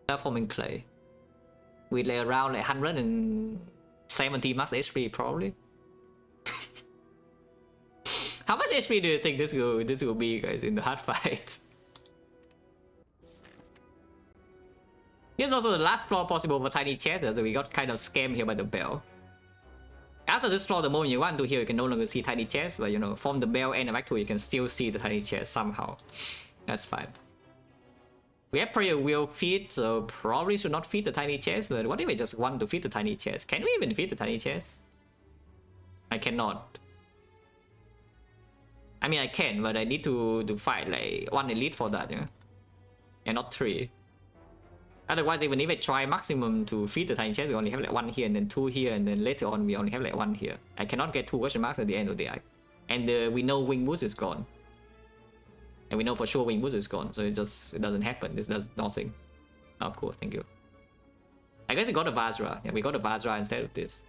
Self-forming clay. We lay around like 170 max HP probably. How much HP do you think this will be, guys, in the hard fight? Here's also the last floor possible for tiny chest, so we got kind of scammed here by the bell. After after this floor, the moment you want to here, you can no longer see tiny chests, but you know, from the bell and the back to you can still see the tiny chest somehow. That's fine. We have prayer wheel feed, so probably should not feed the tiny chest, but what if I just want to feed the tiny chest? Can we even feed the tiny chest? I cannot. I mean, I can, but I need to fight like 1 elite for that, yeah? And not 3. Otherwise, even if I try maximum to feed the tiny chest, we only have like 1 here and then 2 here, and then later on we only have like 1 here. I cannot get 2 question marks at the end of the act. And we know wing boost is gone. And we know for sure wing boost is gone, so it doesn't happen. This does nothing. Oh, cool, thank you. I guess we got a Vajra. Yeah, we got a Vajra instead of this.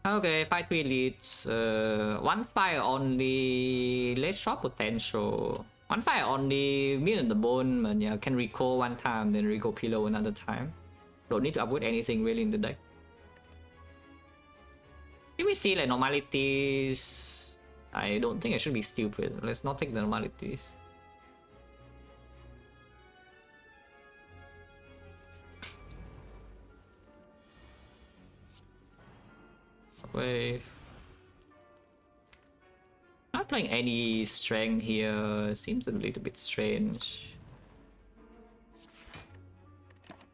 Okay, 5-3 leads. 1 fire only. Let's shot potential. 1 fire only. Me and the bone, and yeah, can recall 1 time, then recall pillow another time. Don't need to avoid anything really in the deck. If we see like normalities, I don't think I should be stupid. Let's not take the normalities. Wait. Not playing any strength here seems a little bit strange.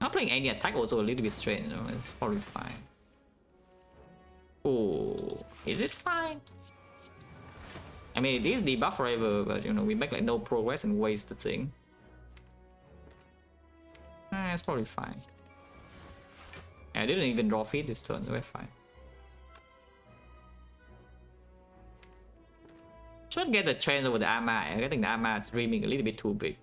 Not playing any attack also a little bit strange. It's probably fine. Oh, is it fine? I mean, it is debuff forever, but you know, we make like no progress and waste the thing. It's probably fine. I didn't even draw feed this turn, so we're fine. Should get the trends over the armor. I think the armor is dreaming a little bit too big.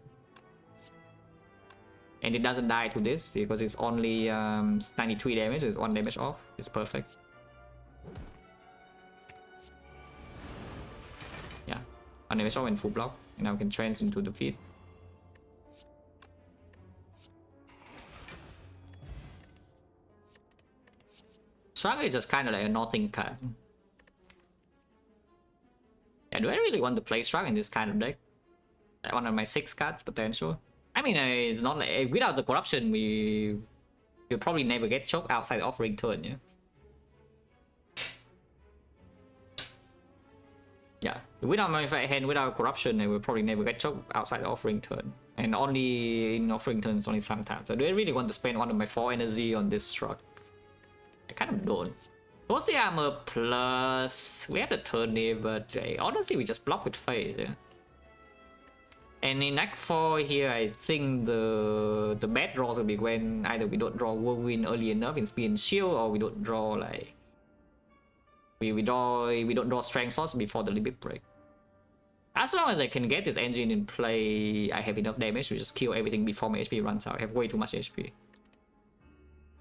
And it doesn't die to this because it's only 93 damage, so it's 1 damage off. It's perfect. Yeah, 1 damage off and full block. And now we can trans into the feed. Shrug is just kind of like a nothing card. Yeah, do I really want to play Shrug in this kind of deck? Like one of my 6 cards potential. I mean, it's not like without the corruption, you'll probably never get choked outside the offering turn, yeah. Yeah, without my hand, without corruption, I will probably never get choked outside the offering turn, and only in offering turns only sometimes. So do I really want to spend one of my 4 energy on this Shrug? I kind of don't. Mostly armor plus we have the turnip, but honestly we just block with face, yeah. And in Act 4 here, I think the bad draws will be when either we don't draw Whirlwind early enough in Speed and Shield, or we don't draw like we don't draw Strength Source before the limit break. As long as I can get this engine in play, I have enough damage to just kill everything before my HP runs out. I have way too much HP.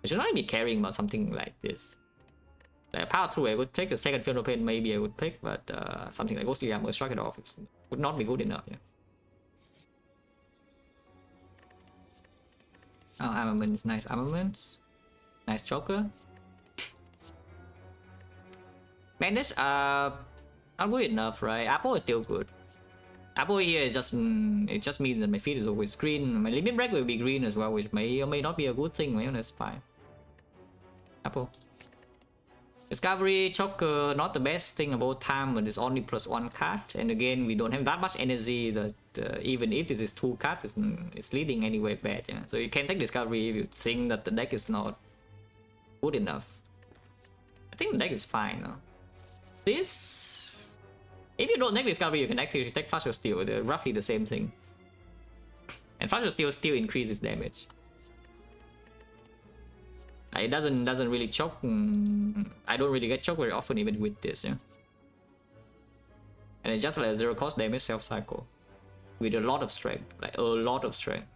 I should not be caring about something like this. Like Power Through I would pick, the second Field of Pain maybe I would pick, but something like Ghostly Armor, Strike It Off would not be good enough, yeah. Oh, armaments, nice armaments. Nice Joker. Bandage, not good enough, right? Apple is still good. Apple here is just, it just means that my feed is always green. My limit break will be green as well, which may or may not be a good thing, man. That's fine. Apple. Discovery, Choker, not the best thing about time, but it's only +1 card. And again, we don't have that much energy that even if this is 2 cards, it's leading anyway bad, yeah. So you can take Discovery if you think that the deck is not good enough. I think the deck is fine, no? This... If you don't take Discovery, you can actually take Flash of Steel. They're roughly the same thing. And Flash of Steel still increases damage. It doesn't really choke. I don't really get choked very often even with this, yeah. And it's just like a 0 cost damage self cycle with a lot of strength, like a lot of strength.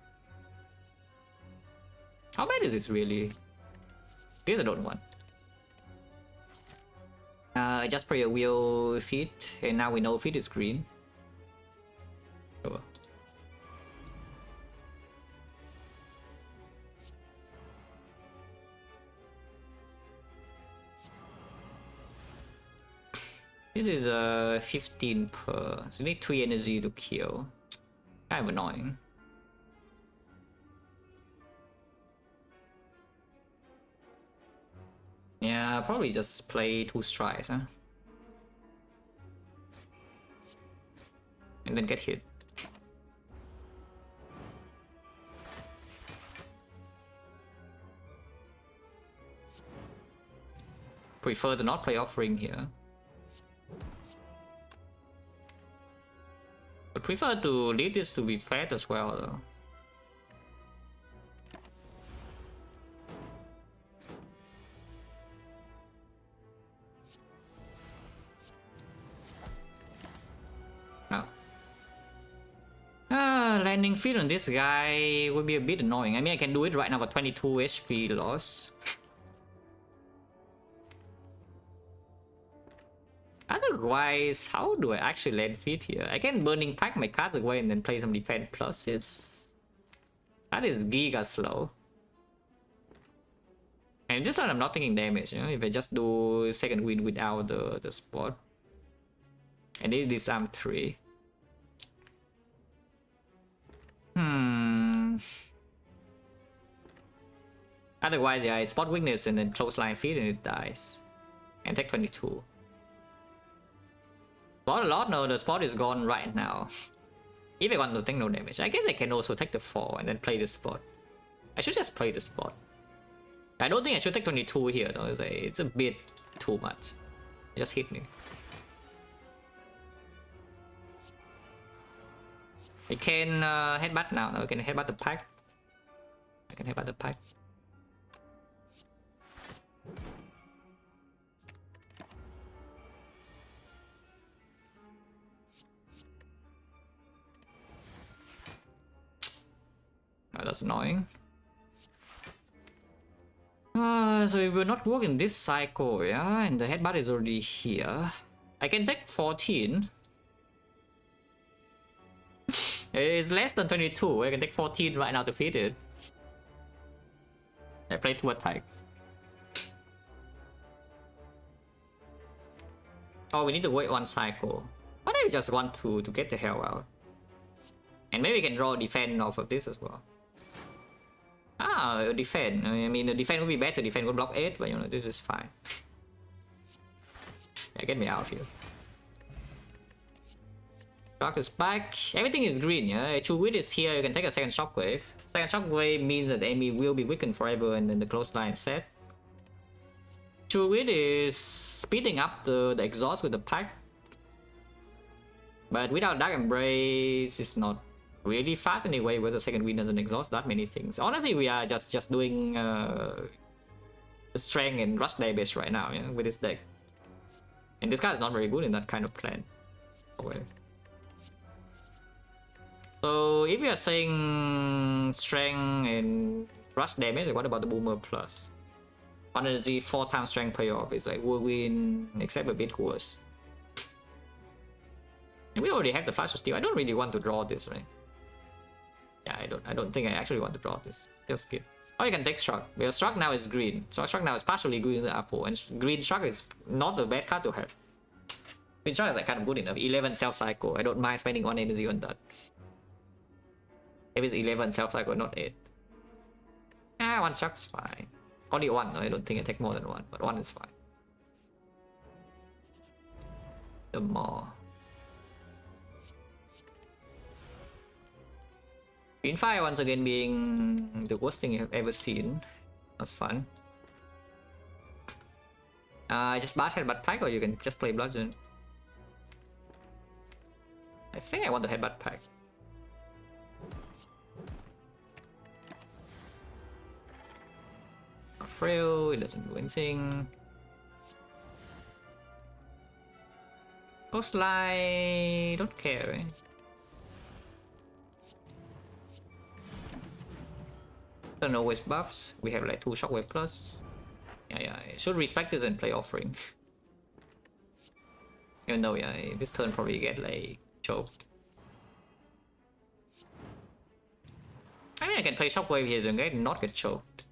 How bad is this really? This I don't want. I just play a wheel feed, and now we know feed is green. Sure. This is 15 per, so you need 3 energy to kill. Kind of annoying. Yeah, probably just play 2 strikes, huh? And then get hit. Prefer to not play offering here. But prefer to leave this to be fed as well though. No. Landing feed on this guy would be a bit annoying. I mean, I can do it right now for 22 HP loss. Otherwise, how do I actually land feed here? I can burning pack my cards away and then play some defense pluses. That is giga slow. And just so I'm not taking damage, you know, if I just do second wind without the spot. And it is arm 3. Otherwise, yeah, I spot weakness and then close line feed and it dies. And take 22. Spot a lot? No, the spot is gone right now. If I want to take no damage, I guess I can also take the 4 and then play the spot. I should just play the spot. I don't think I should take 22 here though, it's a bit too much. It just hit me. I can headbutt now. No, I can headbutt the pack. I can headbutt the pack. Oh, that's annoying. So it will not work in this cycle, yeah? And the headbutt is already here. I can take 14. It's less than 22. I can take 14 right now to feed it. I play 2 attacks. Oh, we need to wait 1 cycle. Why don't we just want to get the hell out? And maybe we can draw defend off of this as well. Ah, defend. I mean, the defend would be better. Defend would block 8, but you know, this is fine. Yeah, get me out of here. Shock is back. Everything is green, yeah? Chewit is here. You can take a second shockwave. Second shockwave means that the enemy will be weakened forever and then the close line set. Chewit is speeding up the exhaust with the pack. But without Dark Embrace, it's not really fast anyway, where the second wind doesn't exhaust that many things. Honestly, we are just doing strength and rush damage right now, yeah, with this deck. And this guy is not very good in that kind of plan. Okay. So if you are saying strength and rush damage, what about the boomer plus? 1 energy, 4 times strength payoff is like whirlwind, except a bit worse. And we already have the flash of steel. I don't really want to draw this, right? Yeah, I don't think I actually want to draw this. Just skip. Oh, you can take Shrug. Because Shrug now is green. So Shrug now is partially green in the apple. And green Shrug is not a bad card to have. Green Shrug is like kind of good enough. 11 self-cycle. I don't mind spending 1 energy on that. If it's 11 self-cycle, not 8. Ah, 1 Shrug's fine. Only 1. I don't think I take more than 1. But 1 is fine. The more. Green Fire once again being the worst thing you have ever seen. That's fun. Just bash headbutt pack, or you can just play bludgeon. I think I want the headbutt pack. Not frail, it doesn't do anything. Post line, don't care, eh? Don't always buffs. We have like 2 shockwave plus. Yeah, I should respect this and play offering. Even though, yeah, this turn probably get like choked. I mean, I can play shockwave here and not get choked.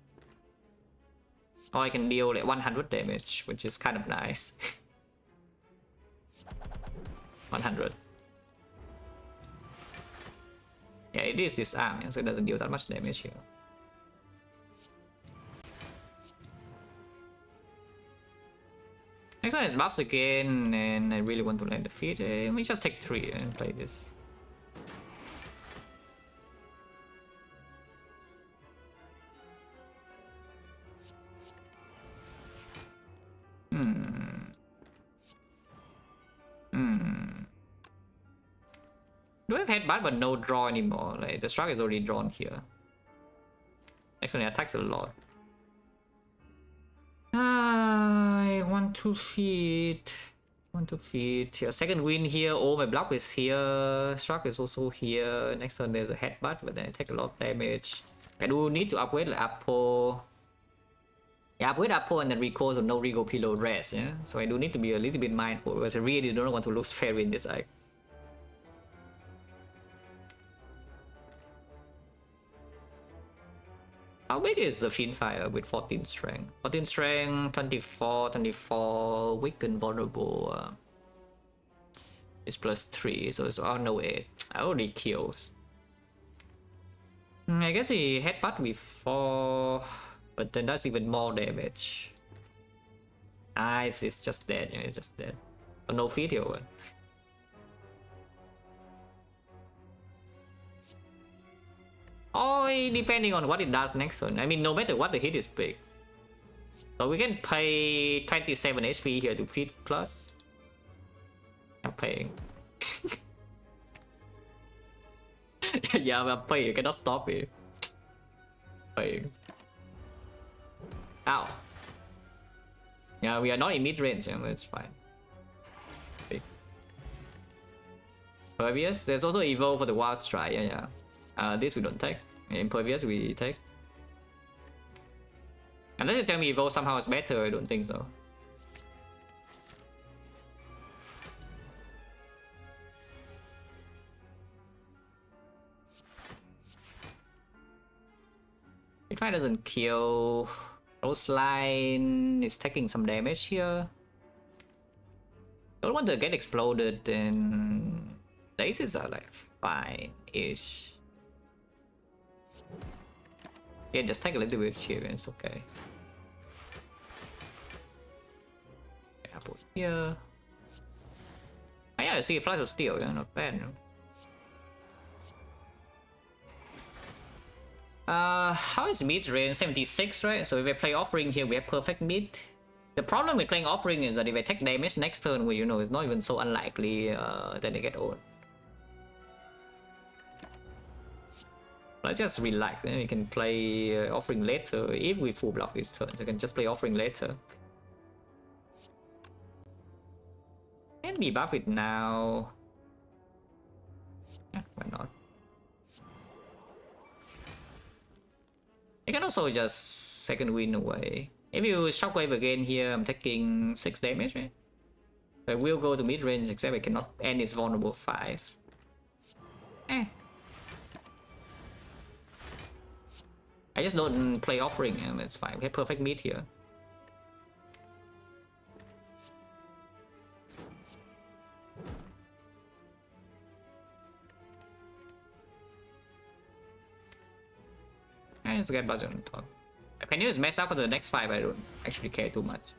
Or I can deal like 100 damage, which is kind of nice. 100. Yeah, it is disarm, so it doesn't deal that much damage here. Next one is buffs again, and I really want to land the feed. Let me just take 3 and play this. Do I have headbutt but no draw anymore? Like the struck is already drawn here. Next one attacks a lot. I want to feed. Here. Second win here. Oh, my block is here. Struck is also here. Next one there's a headbutt, but then I take a lot of damage. I do need to upgrade like Apo. Yeah, upgrade Apo and then recall, so no Rigo Pillow rest. Yeah, so I do need to be a little bit mindful because I really don't want to lose fairy in this eye. How big is the Fiendfire with 14 strength? 14 strength, 24, weak and vulnerable. It's +3, so it's on no 8. I already kills. I guess he headbutt before, but then that's even more damage. Nice, it's just dead. Yeah, it's just dead. But no feed here. Oh, depending on what it does next turn. I mean, no matter what, the hit is big. So we can pay 27 HP here to feed plus. I'm paying. Yeah, I'm paying. You cannot stop it. Paying. Ow. Yeah, we are not in mid range. Yeah, it's fine. Okay. Pervious. There's also evolve for the wild strike. Yeah. This we don't take. Impervious we take. Unless you tell me evolve somehow is better, I don't think so. If I doesn't kill, Roseline is taking some damage here. Don't want to get exploded, and the aces are like fine-ish. Yeah, just take a little bit of cheer and it's okay. I put here. Oh yeah, I see a flash of steel, yeah, not bad. No? How is mid range? 76, right? So if I play offering here, we have perfect mid. The problem with playing offering is that if I take damage next turn, well, you know, it's not even so unlikely that they get owned. Let's just relax, and we can play offering later if we full block this turn. So I can just play offering later. And debuff it now. Yeah, why not? You can also just second win away. If you shockwave again here, I'm taking 6 damage, right? So I will go to mid range, except I cannot end its vulnerable 5. I just don't play offering, and it's fine. We have perfect mid here. I just get budget on top. If I use mess up for the next 5, I don't actually care too much.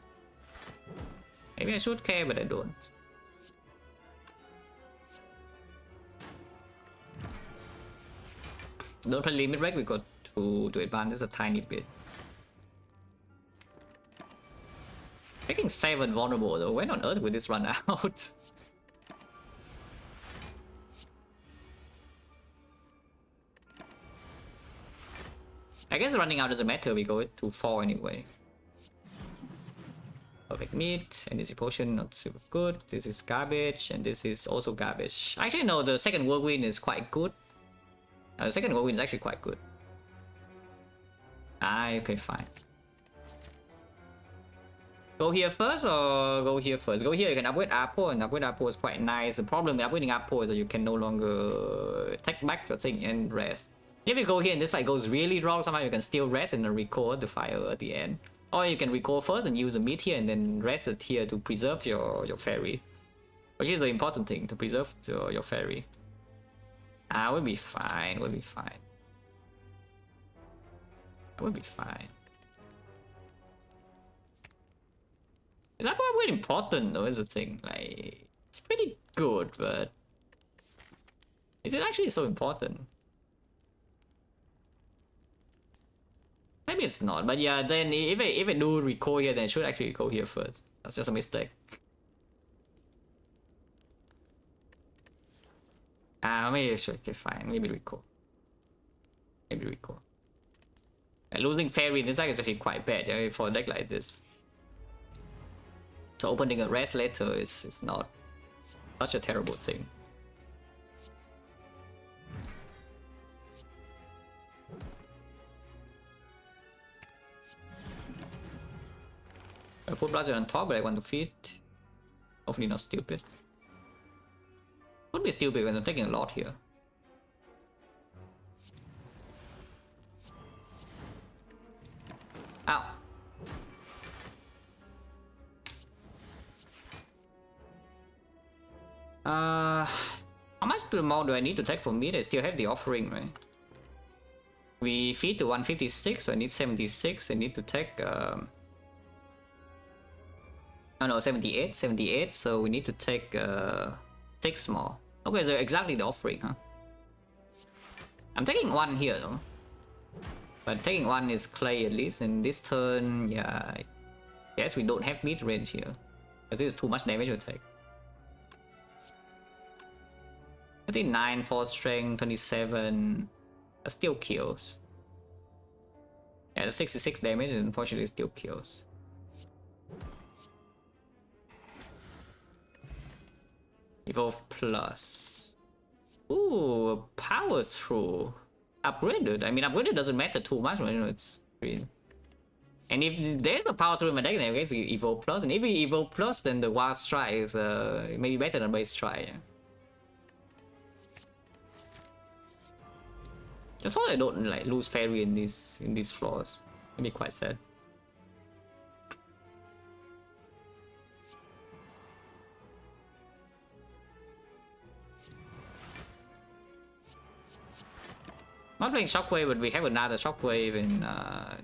Maybe I should care, but I don't. Don't play limit break, we got to advance a tiny bit. Making 7 vulnerable though. When on earth will this run out? I guess running out doesn't matter, we go to 4 anyway. Perfect meat, and this potion not super good. This is garbage, and this is also garbage. Actually no, the second whirlwind is quite good. The second whirlwind is actually quite good. Okay, fine. Go here first or go here first? Go here, you can upgrade Apo, and upgrade Apo is quite nice. The problem with upgrading Apo is that you can no longer take back your thing and rest. If you go here and this fight goes really wrong, somehow you can still rest and then record the fire at the end. Or you can record first and use the mid here and then rest it here to preserve your fairy. Which is the important thing, to preserve your fairy. We'll be fine, we'll be fine. We'll be fine. Is that quite important though, is the thing. Like, it's pretty good, but is it actually so important? Maybe it's not, but yeah, then if I do recall here, then I should actually recall here first. That's just a mistake. Maybe I should, okay, fine. Maybe recall. Maybe recall. And losing fairy in this deck is actually quite bad, yeah, for a deck like this. So opening a rest later is not such a terrible thing. I put Blazer on top, but I want to feed. Hopefully not stupid. Would be stupid because I'm taking a lot here. Ow. How much more do I need to take for mid? I still have the offering, right? We feed to 156, so I need 76. I need to take oh no, 78, so we need to take 6 more. Okay, so exactly the offering, huh? I'm taking 1 here though. But taking 1 is clay at least, and this turn, yeah, I guess we don't have mid range here. Because this is too much damage to take. 39 for strength, 27, that still kills. Yeah, the 66 damage unfortunately still kills. Evolve plus. Ooh, power through. Upgraded. I mean, upgraded doesn't matter too much when, you know, it's green. And if there's a power through in my deck, then I guess Evolve plus. And if we Evolve plus, then the Wild Strike is maybe better than Base Strike. Yeah. Just hope I don't like lose fairy in these floors. It'd be quite sad. Not playing Shockwave, but we have another Shockwave, and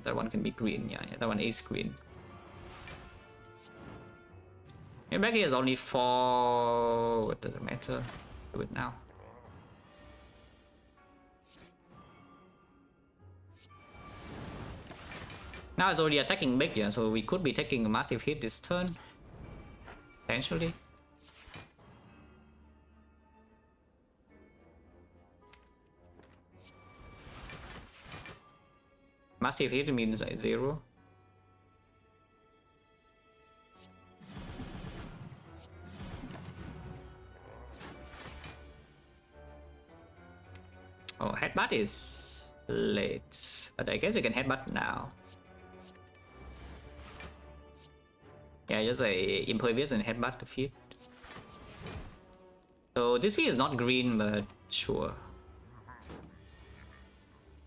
that one can be green. Yeah, that one is green. And back here is only 4. What does it matter? Do it now. Now it's already attacking big, yeah, so we could be taking a massive hit this turn. Potentially. Massive hit means like 0. Oh, headbutt is late, but I guess you can headbutt now. Yeah, just a impervious and headbutt to feed. So this feed is not green, but sure.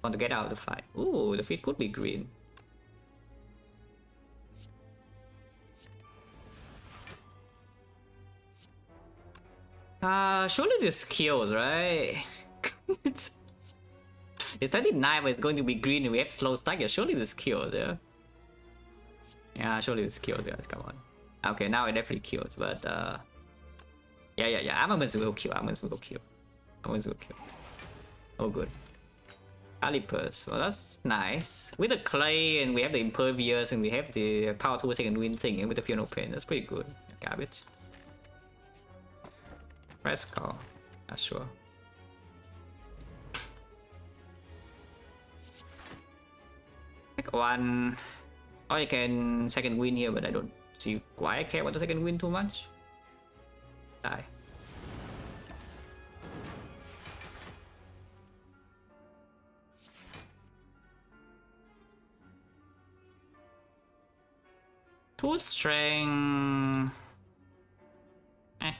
Want to get out of the fight. Ooh, the feed could be green. Surely this kills, right? It's 39, but it's going to be green and we have slow stack. Yeah, surely this kills, yeah. Yeah, surely this kills, guys. Come on. Okay, now it definitely kills, but yeah. Armaments will kill. Armaments will kill. Armaments will kill. Oh, good. Calipers. Well, that's nice. With the clay and we have the impervious and we have the power 2 second wind thing and with the Funeral Pain. That's pretty good. Garbage. Press call. Not sure. Pick 1. Or I can second win here, but I don't see why I care about the second win too much. Die. Two strength. I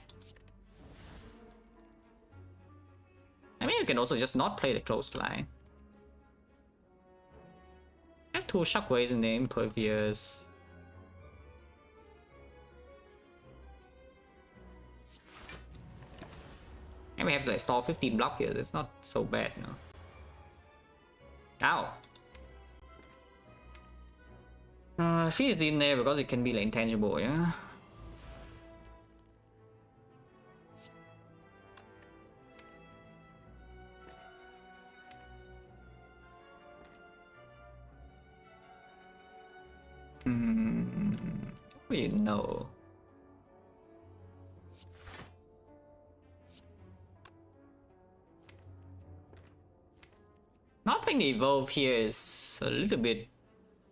mean, you can also just not play the close line. I have 2 shockwaves in the impervious. And we have like store 15 block here. That's not so bad, no. Ow. Feed is in there because it can be like intangible, yeah. We know. Not being evolved here is a little bit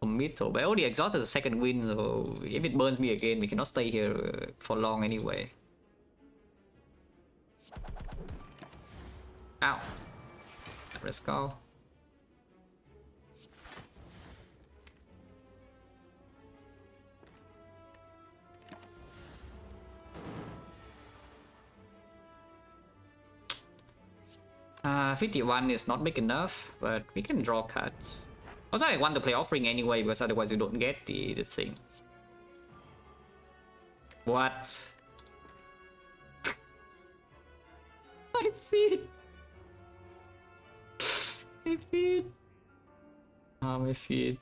committal, but I already exhausted the second win, so if it burns me again, we cannot stay here for long anyway. Ow. Let's go. Uh, 51 is not big enough, but we can draw cards. Also, I want to play offering anyway, because otherwise you don't get the thing. What? My feet! My feet! Oh, my feet.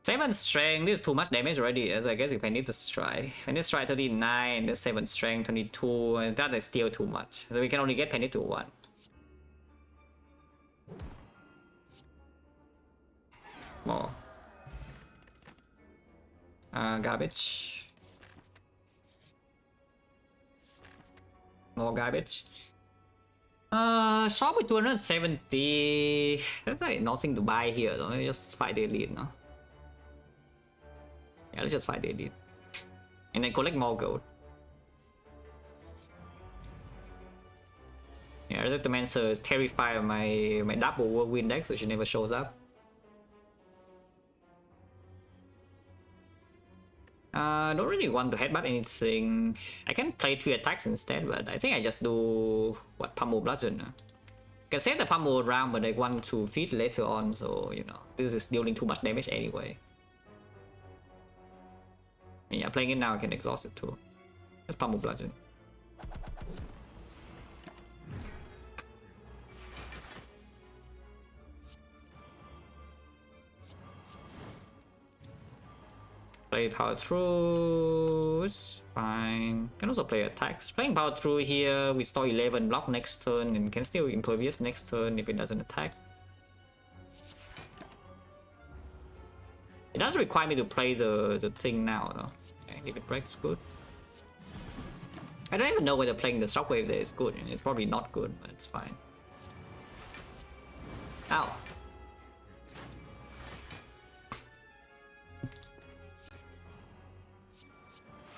7 strength, this is too much damage already, as I guess if I need to strike. If I need to strike 39, then 7 strength, 22, and that is still too much. So we can only get penny to 1. More. Garbage. More garbage. Shop with 270. That's like nothing to buy here, though. Just fight the elite, no? Yeah, let's just fight the elite. And then collect more gold. Yeah, the Mancer is terrified of my double whirlwind deck, so she never shows up. Don't really want to headbutt anything. I can play 3 attacks instead, but I think I just do what, pummel bludgeon. Can save the pummel around, but I want to feed later on, so you know this is dealing too much damage anyway. And yeah, playing it now I can exhaust it too. Just pummel bludgeon. Play power through, it's fine. Can also play attacks. Playing power through here, we store 11 block next turn and can still impervious next turn if it doesn't attack. It does require me to play the thing now though. Okay, if it breaks, good. I don't even know whether playing the shockwave there is good. It's probably not good, but it's fine. Ow.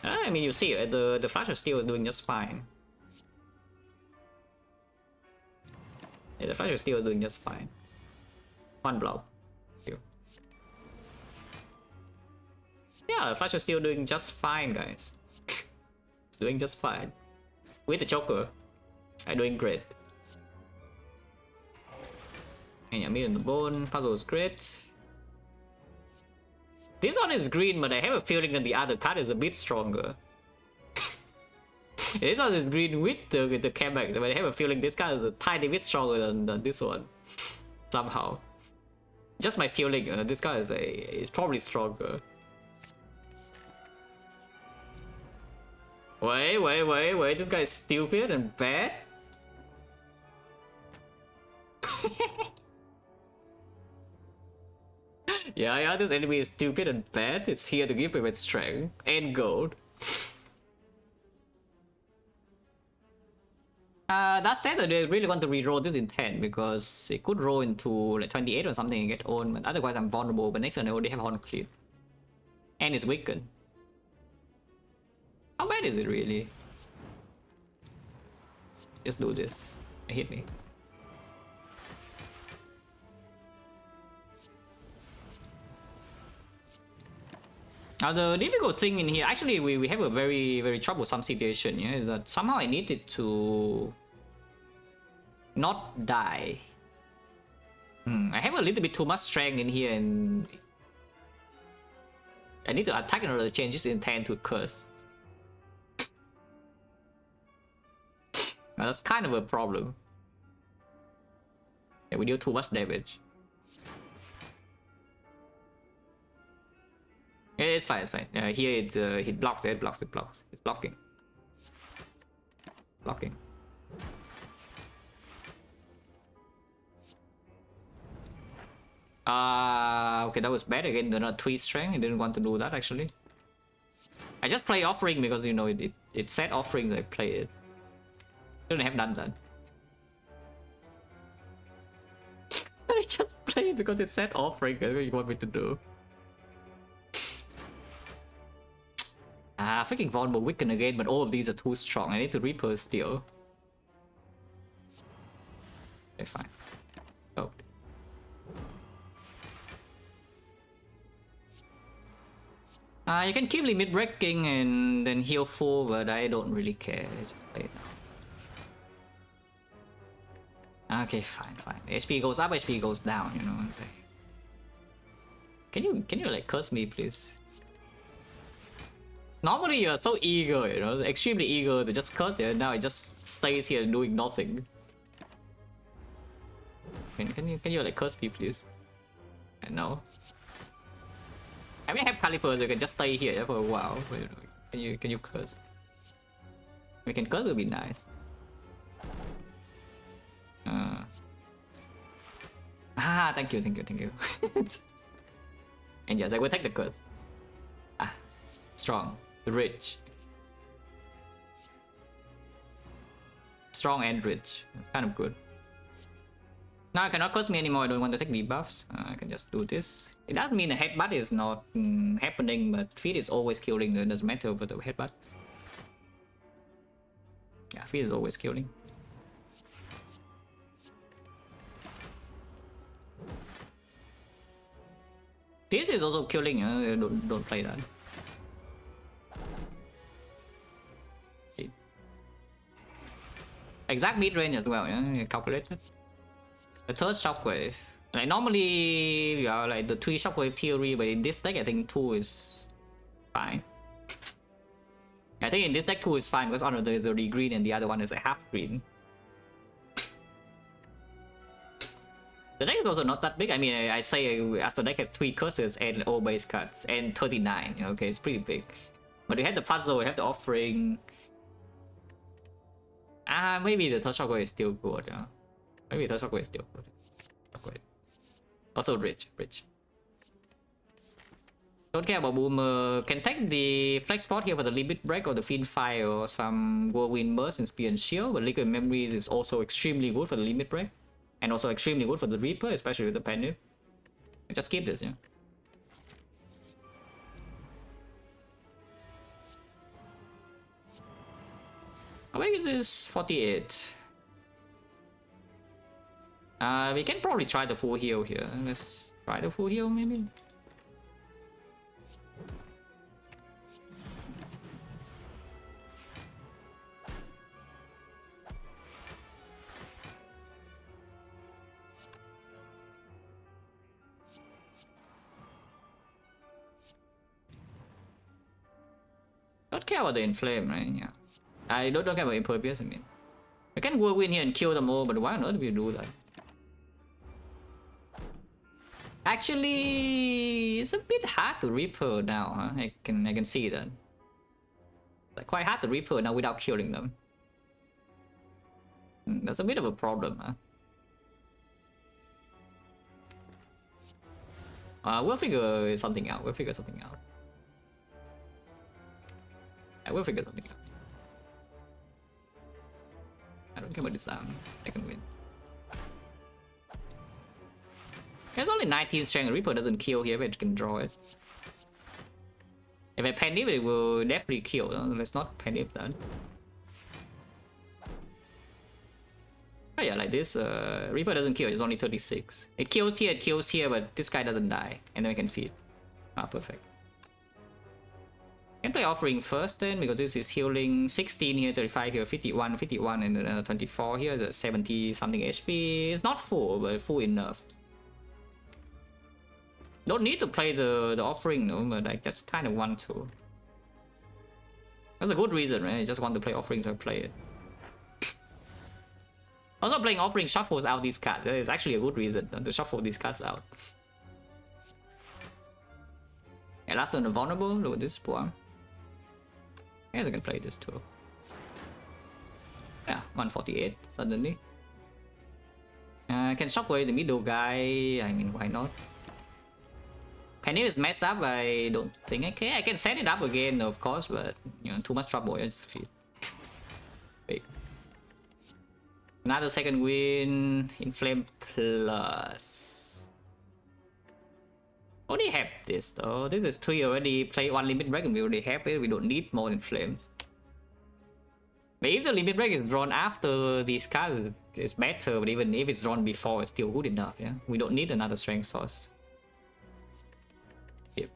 I mean, you see, the Flash is still doing just fine. Yeah, the Flash is still doing just fine. 1 block. Yeah, the Flash is still doing just fine, guys. It's doing just fine. With the Joker, I'm doing great. And yeah, me in the bone, puzzle is great. This one is green, but I have a feeling that the other card is a bit stronger. This one is green with the Camex, but I have a feeling this card is a tiny bit stronger than this one. Somehow. Just my feeling, this card is probably stronger. Wait, this guy is stupid and bad? Yeah, this enemy is stupid and bad. It's here to give him its strength and gold. That said, I really want to reroll this in 10 because it could roll into like 28 or something and get owned, but otherwise I'm vulnerable. But next turn I already have Horn Cleat. And it's weakened. How bad is it really? Just do this. Hit me. Now the difficult thing in here, actually we have a very troublesome situation, yeah, is that somehow I needed to not die. I have a little bit too much strength in here and I need to attack in order to change this intent to curse. Now that's kind of a problem. Yeah, we deal too much damage. It's fine, it's fine. Here it blocks, it blocks. It's blocking. Blocking. Okay, that was bad again. They're not 3 strength. I didn't want to do that actually. I just play offering because you know it set offering that I play it. Shouldn't have done that. I just play it because it set offering. What do you want me to do? Freaking Vaughn will weaken again, but all of these are too strong. I need to Reaper still. Okay, fine. Oh. You can keep limit breaking and then heal full, but I don't really care. I just play it now. Okay, fine. HP goes up, HP goes down, you know what I'm saying. Can you like curse me, please? Normally you're so eager, you know, extremely eager to just curse you, and now it just stays here doing nothing. Can you like curse me, please? No. I mean, have Calipers, you can just stay here for a while. Can you curse? We can curse would be nice. Thank you. And yes, I will take the curse. Strong, rich. Strong and rich. That's kind of good. Now I cannot curse me anymore. I don't want to take debuffs. I can just do this. It doesn't mean the headbutt is not happening, but feed is always killing. It doesn't matter for the headbutt. Yeah, feed is always killing. This is also killing. Don't play that. Exact mid range as well. Yeah, calculated. The third shockwave. Like normally, yeah, like the 3 shockwave theory, but in this deck, I think 2 is fine. I think in this deck 2 is fine because one of them is already green and the other one is a half green. The deck is also not that big. I mean, I say as the deck has 3 curses and all base cards and 39. Okay, it's pretty big. But you have the puzzle, you have the offering. Maybe the third shockwave is still good. Maybe the shockwave is still good. Shockwave. Also rich. Don't care about Boomer. Can take the flex spot here for the limit break or the Fiend Fire or some Whirlwind Burst and Spear and Shield. But Liquid Memories is also extremely good for the limit break. And also extremely good for the Reaper, especially with the Penny. Just keep this, yeah. How big is this? 48. We can probably try the full heal here. Let's try the full heal, maybe. Don't care about the inflame, right? Yeah. I don't care about impervious, I mean. I can whirlwind here and kill them all, but why on earth do we do that? Actually, it's a bit hard to Reaper now, huh? I can see that. It's like quite hard to Reaper now without killing them. That's a bit of a problem, huh? We'll figure something out. We'll figure something out. I will figure something out. I don't care about this arm. I can win. There's only 19 strength. Reaper doesn't kill here, but it can draw it. If I panic, it will definitely kill. Let's not panic then. Oh yeah, like this. Reaper doesn't kill. It's only 36. It kills here, but this guy doesn't die, and then we can feed. Perfect. Can play offering first then, because this is healing 16 here, 35 here, 51, and then 24 here, the 70 something HP. It's not full, but full enough. Don't need to play the offering, no, but I just kind of want to. That's a good reason, right? I just want to play offering, so I play it. Also, playing offering shuffles out these cards. It's actually a good reason to shuffle these cards out. Yeah, last turn vulnerable. Look at this poem. I guess I can play this too. Yeah, 148 suddenly. I can shockwave the middle guy. I mean, why not? Penny is messed up. I don't think I can. I can set it up again, of course, but you know, too much trouble. It's defeat. Big. Another second win. Inflame plus. Already have this though. This is 3 already. Play 1 limit break and we already have it. We don't need more inflames. But if the limit break is drawn after these cards, it's better. But even if it's drawn before, it's still good enough. Yeah, we don't need another strength source. Yep.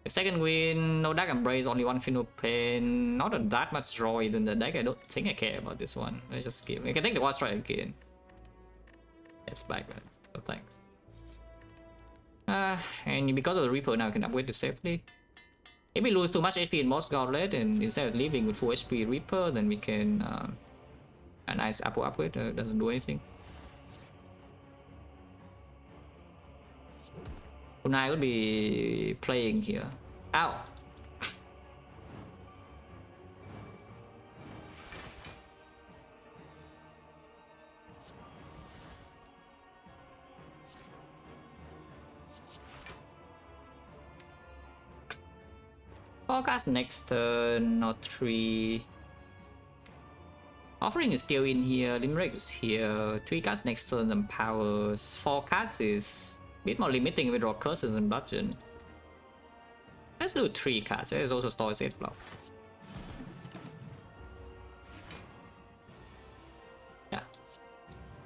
The second win, no Dark Embrace, only 1 Final Pain. Not that much draw in the deck. I don't think I care about this one. Let's just skip. We can take the War Strike again. It's back, man. So thanks. And because of the Reaper now, I can upgrade to safely. If we lose too much HP in Moss Gauntlet and instead of leaving with full HP Reaper, then we can a nice Apple upgrade. Doesn't do anything. Kunai would be playing here. Ow! Forecast next turn, not 3. Offering is still in here, Limerick is here. 3 cards next turn and powers. 4 cards is a bit more limiting with draw curses and bludgeon. Let's do 3 cards. There's also store 8 block. Yeah.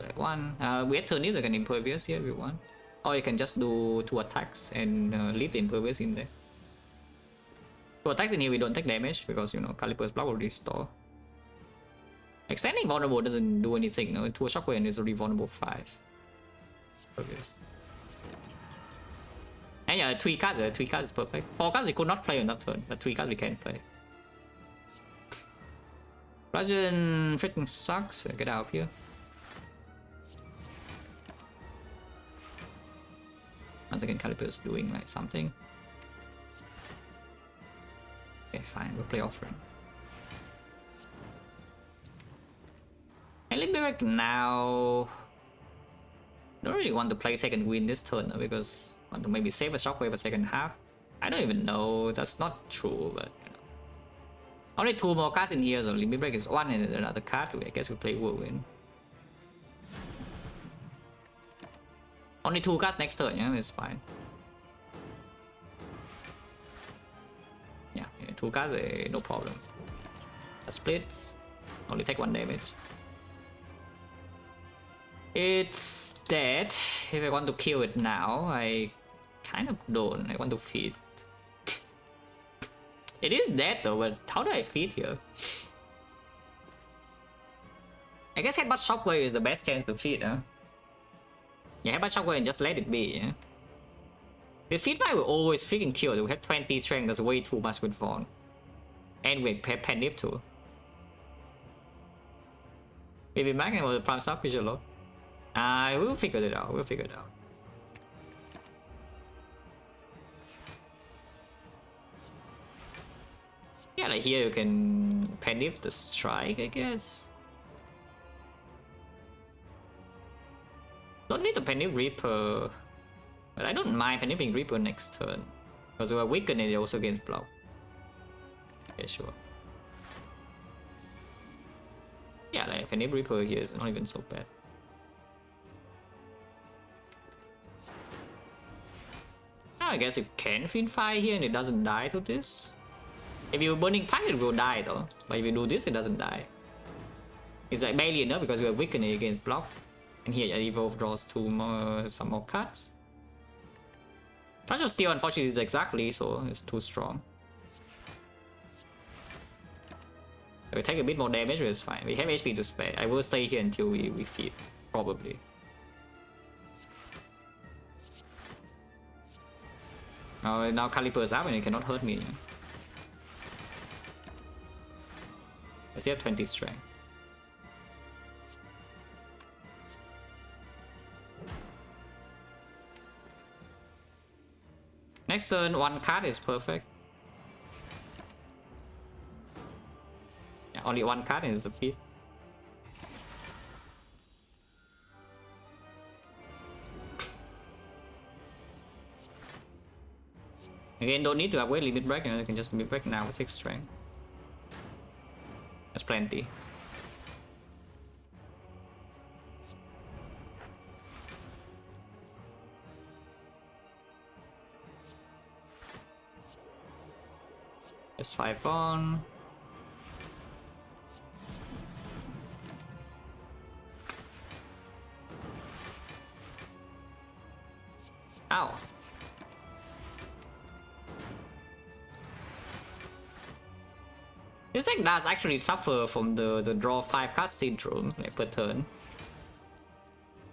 Like 1. We have turn if they can impervious here if you want. Or you can just do 2 attacks and leave the impervious in there. 2 attacks in here we don't take damage because you know Caliper's block will restore. Extending vulnerable doesn't do anything. No, 2 shockwave and it's already vulnerable 5. Obvious. And yeah, 3 cards. 3 cards is perfect. 4 cards we could not play on that turn, but 3 cards we can play. Bludgeon freaking sucks. Get out of here. Once again, Caliper's doing like something. Okay, fine, we'll play offering. And Limerick now. Don't really want to play second win this turn because I want to maybe save a shockwave a second half. I don't even know, that's not true, but you know. Only 2 more cards in here, so Limit Break is 1 and another card. I guess we play Whirlwind. Only 2 cards next turn, yeah, it's fine. Yeah, 2 cards, no problem. A splits, only take 1 damage. It's dead. If I want to kill it now, I kind of don't. I want to feed. It is dead though, but how do I feed here? I guess Headbutt Shockwave is the best chance to feed, huh? Yeah, Headbutt Shockwave and just let it be, yeah? This feed fight will always freaking kill. We have 20 strength, that's way too much with Vaughn. And we have Penip too. Maybe Mac and the Prime Sub Visual Load. We'll figure it out, Yeah, like here you can Penip the strike, I guess. Don't need to Penip Reaper. But I don't mind Penipping Reaper next turn. Because we're weakened and it also gains block. Okay, sure. Yeah, like Penip Reaper here is not even so bad. I guess you can Fiend Fire here and it doesn't die to this. If you're Burning Pact, it will die though. But if you do this, it doesn't die. It's like barely enough because we're weakening against block. And here, Evolve draws some more cards. Touch of Steel, unfortunately, is exactly, so it's too strong. We take a bit more damage, but it's fine. We have HP to spare. I will stay here until we feed, probably. Now Caliper is up and it cannot hurt me. I still have 20 strength. Next turn, one card is perfect. Yeah, only one card is the feat. Again, don't need to upgrade limit break, and you can just limit break now with 6 strength. That's plenty. Just 5 on. Ow. This deck does actually suffer from the draw 5 card syndrome like per turn.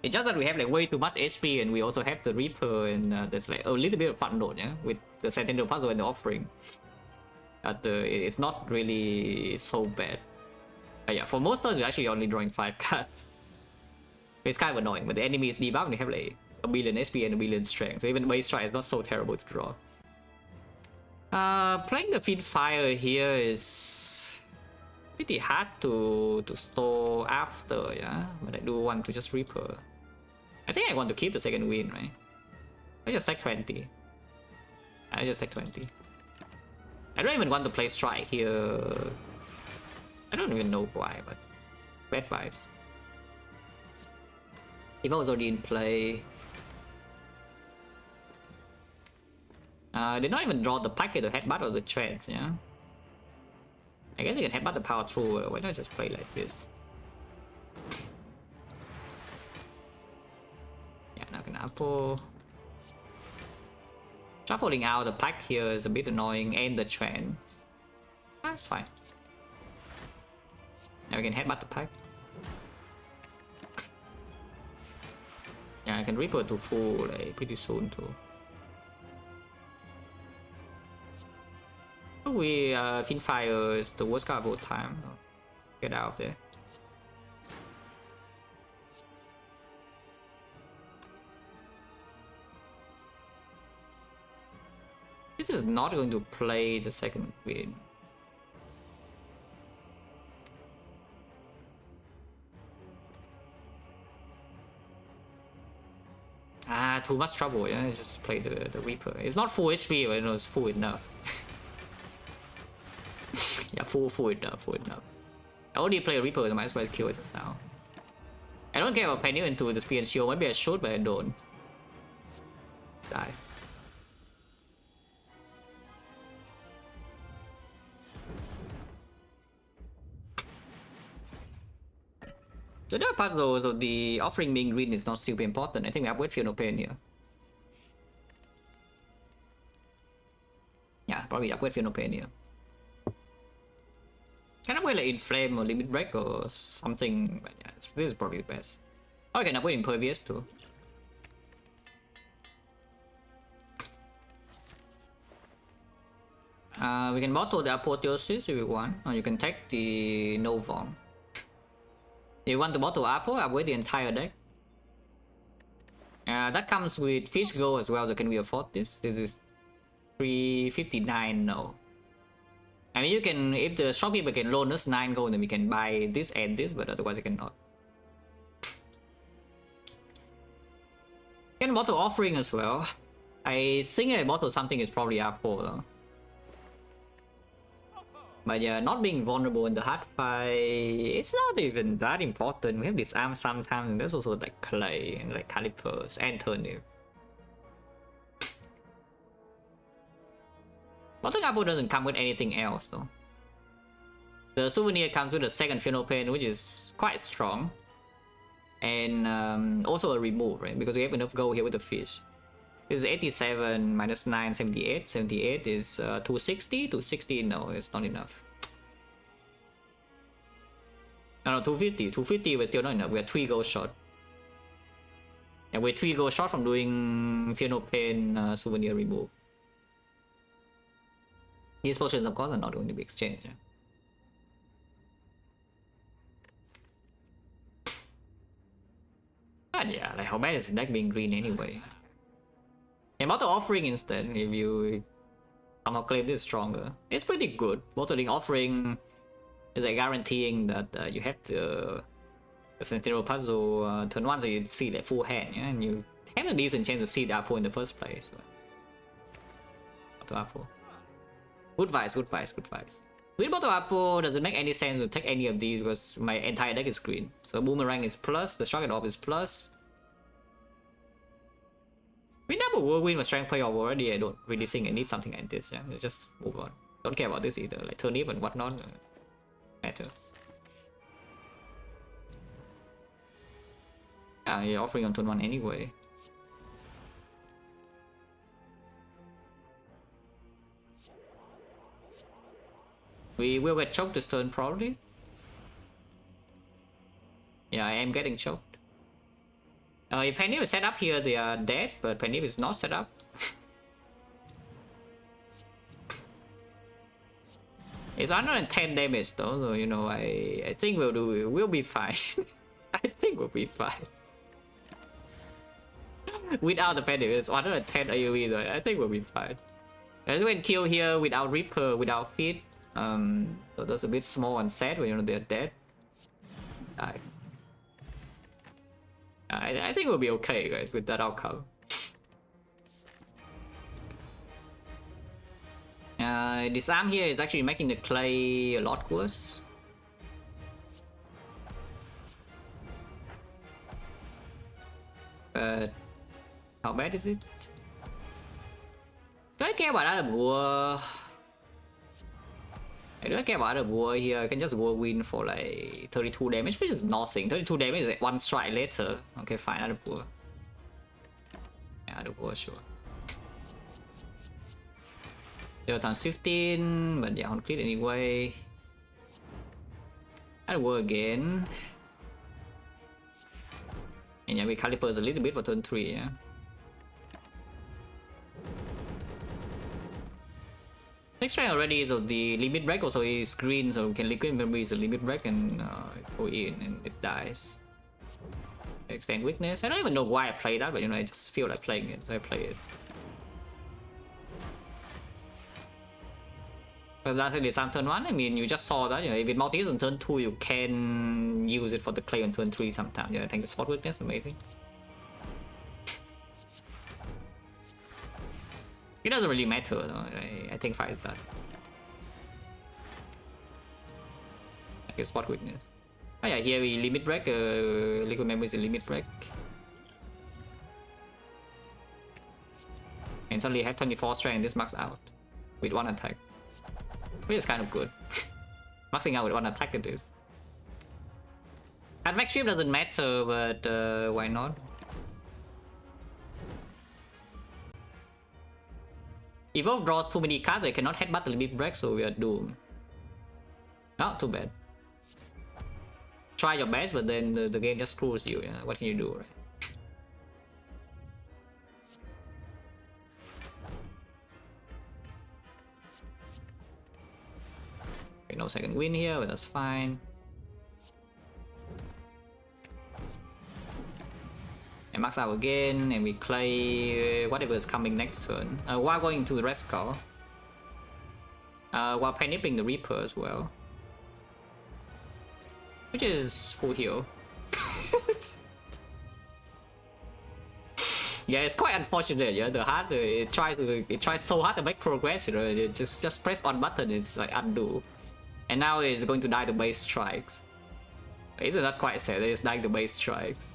It's just that we have like way too much HP, and we also have the Reaper, and there's like a little bit of fun load, yeah, with the Sentinel Puzzle and the offering. But it's not really so bad. But yeah, for most turns we're actually only drawing 5 cards. It's kind of annoying, but the enemy is debuffed and they have like a billion HP and a billion strength, so even Waste Strike is not so terrible to draw. Playing the Feed Fire here is pretty hard to store after, yeah, but I do want to just Reaper. I think I want to keep the second win, right? I just take 20. I just take 20. I don't even want to play Strike here. I don't even know why, but bad vibes. If I was already in play. Did not even draw the packet to headbutt or the treads, yeah? I guess you can headbutt the power through, why not just play like this? Yeah, now I can apple. Shuffling out the pack here is a bit annoying, and the trends. That's fine. Now we can headbutt the pack. Yeah, I can Reaper to full like, pretty soon too. We Finfire is the worst card of all time. Get out of there. This is not going to play the second win. Too much trouble, yeah, just play the Reaper. It's not full HP, but you know, it's full enough. Yeah, full enough. I only play a Reaper, I might as well kill it just now. I don't care about Penny into the speed and shield, maybe I should, but I don't. Die. The other part though, so the offering being green is not super important. I think we upgrade Feel No Pain here. Yeah, probably upgrade Feel No Pain here. Can upgrade like Inflame or Limit Break or something, but yeah, this is probably the best. Oh, I can upgrade Impervious too. We can bottle the Apotheosis if you want, or you can take the Novon. If you want to bottle Apple, upgrade the entire deck. That comes with Fish Go as well, so can we afford this? This is 359 no. I mean, you can, if the shopkeeper can loan us 9 gold, then we can buy this and this, but otherwise I cannot. Can bottle Offering as well. I think a bottle something is probably Apple though. But yeah, not being vulnerable in the hard fight, it's not even that important. We have disarm sometimes, and there's also like clay and like calipers and turnip. Bottle Apple doesn't come with anything else though. The souvenir comes with a second Feel No Pain, which is quite strong. And also a remove, right? Because we have enough gold here with the fish. This is 87 minus 9, 78. 78 is 260. 260, no, it's not enough. No, 250. 250 was still not enough. We are 3 gold short. And we're 3 gold short from doing Feel No Pain souvenir remove. These potions, of course, are not going to be exchanged. Yeah? But yeah, like how bad is the deck being green anyway? And Mortal Offering instead, if you somehow claim this stronger, it's pretty good. Mortal Offering is like guaranteeing that you have the Sentinel puzzle turn 1, so you see the full hand, yeah? And you have a decent chance to see the Apple in the first place. Mortal Apple. Good vibes, good vibes, good vibes. With Mortal Apple, does it make any sense to take any of these because my entire deck is green. So Boomerang is plus, the Shock and Orb is plus. With double Whirlwind with Strength Playoff already, I don't really think I need something like this, yeah? Just move on. Don't care about this either, like Turnip and whatnot. Matter. Yeah, you're offering on turn 1 anyway. We will get choked this turn probably. Yeah, I am getting choked. If Penny is set up here, they are dead, but Penny is not set up. It's 110 damage though, so you know, I think we'll be fine. I think we'll be fine. Without the Penny, it's 110 AoE though, I think we'll be fine. I went kill here without Reaper, without Feed. So that's a bit small and sad when you know they're dead. I think we'll be okay, guys, with that outcome. Disarm here is actually making the clay a lot worse. But how bad is it? Do I care about other war? I don't care about other war here. I can just whirlwind for like 32 damage, which is nothing. 32 damage is like 1 strike later. Okay, fine, other war. Yeah, other war, sure. 0 times 15, but yeah, on crit anyway. Other war again. And yeah, we calipers a little bit for turn 3, yeah. Next strike already, so the limit break also is green, so we can liquid memory the limit break and go in and it dies. Extend weakness. I don't even know why I play that, but you know, I just feel like playing it, so I play it. Because that's the Disarm turn 1, I mean, you just saw that, you know, if it multi-use on turn 2, you can use it for the clay on turn 3 sometimes. Yeah, I think the spot weakness, amazing. It doesn't really matter, though. I think 5 is that. Okay, spot weakness. Oh yeah, here we limit break, liquid memory is a limit break. And suddenly have 24 strength, this max out with 1 attack. Which is kind of good. Maxing out with 1 attack it is. Advanced strip doesn't matter, but why not? Evolve draws too many cards, so I cannot headbutt the limit break, so we are doomed. Not too bad. Try your best, but then the game just screws you. Yeah? What can you do, right? Okay, no second win here, but that's fine. And max out again, and we play whatever is coming next turn. While going to the rest call. While panipping the Reaper as well. Which is full heal. Yeah, it's quite unfortunate. Yeah, the hard it tries so hard to make progress. You know, it just press one button, it's like undo. And now it's going to die to base strikes. Isn't that quite sad? It's dying to base strikes.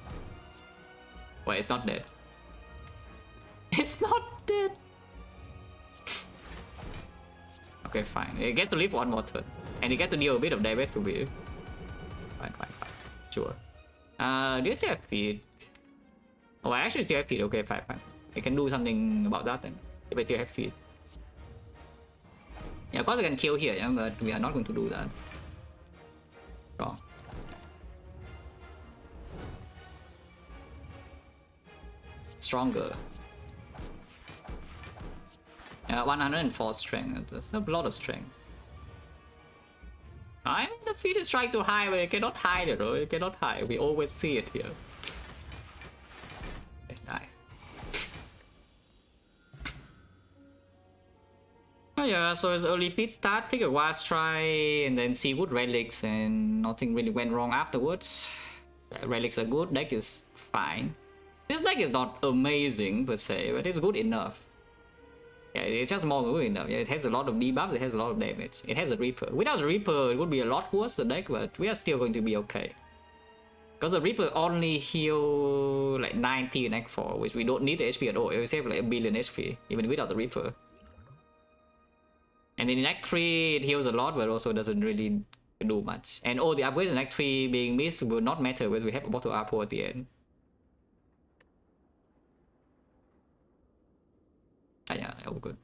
Wait, it's not dead. It's not dead. Okay, fine. It gets to live 1 more turn. And it gets to deal a bit of damage to me. Fine. Sure. Do you still have feed? Oh, I actually still have feed. Okay, fine. I can do something about that then. If I still have feed. Yeah, of course I can kill here, yeah, but we are not going to do that. Wrong. Stronger. 104 strength. That's a lot of strength. I mean, the feed is trying to hide, but you cannot hide it, bro. You cannot hide. We always see it here. Okay, die. Oh yeah, so it's early feed start, pick a wild try, and then see good relics, and nothing really went wrong afterwards. Relics are good, deck is fine. This deck is not amazing per se, but it's good enough. Yeah, it's just more good enough. Yeah, it has a lot of debuffs, it has a lot of damage. It has a Reaper. Without the Reaper, it would be a lot worse, the deck, but we are still going to be okay. Because the Reaper only heal like 90 in Act 4, which we don't need the HP at all. We save like a billion HP, even without the Reaper. And then in Act 3, it heals a lot, but also doesn't really do much. And all the upgrades in Act 3 being missed will not matter because we have a bottle Arpo at the end. Ah, yeah, all good.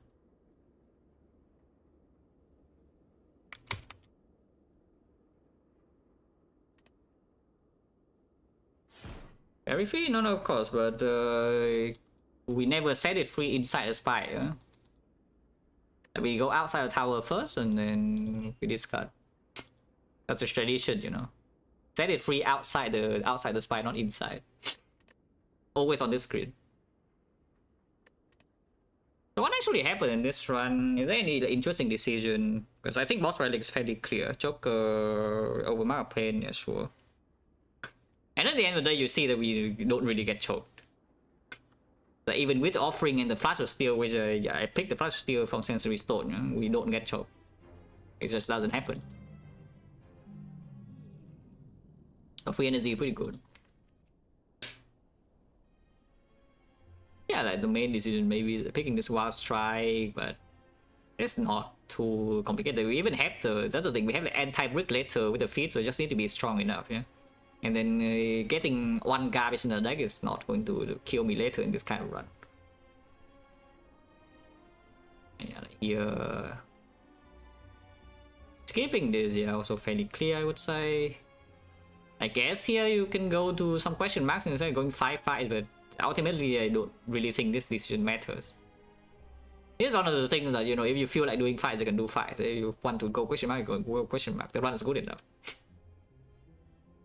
Very free? No, of course, but we never set it free inside the spire. We go outside the tower first and then we discard. That's a tradition, you know. Set it free outside the spire, not inside. Always on this screen. So what actually happened in this run? Is there any interesting decision? Because I think boss relic is fairly clear. Joker over Mark of Pain, yeah, sure. And at the end of the day, you see that we don't really get choked. Like even with offering and the Flash of Steel, which yeah, I picked the Flash of Steel from Sensory Stone, you know, we don't get choked. It just doesn't happen. So free energy pretty good. Yeah, like the main decision maybe picking this Wild Strike, but it's not too complicated. We even have that's the thing, we have the anti-brick later with the feet, so it just need to be strong enough, yeah. And then getting one garbage in the deck is not going to kill me later in this kind of run. Yeah, like here... Skipping this, yeah, also fairly clear, I would say. I guess here you can go to some question marks instead of going 5 fights, but ultimately I don't really think this decision matters. It's one of the things that, you know, if you feel like doing fights, you can do fights. If you want to go question mark, you go question mark. The run is good enough.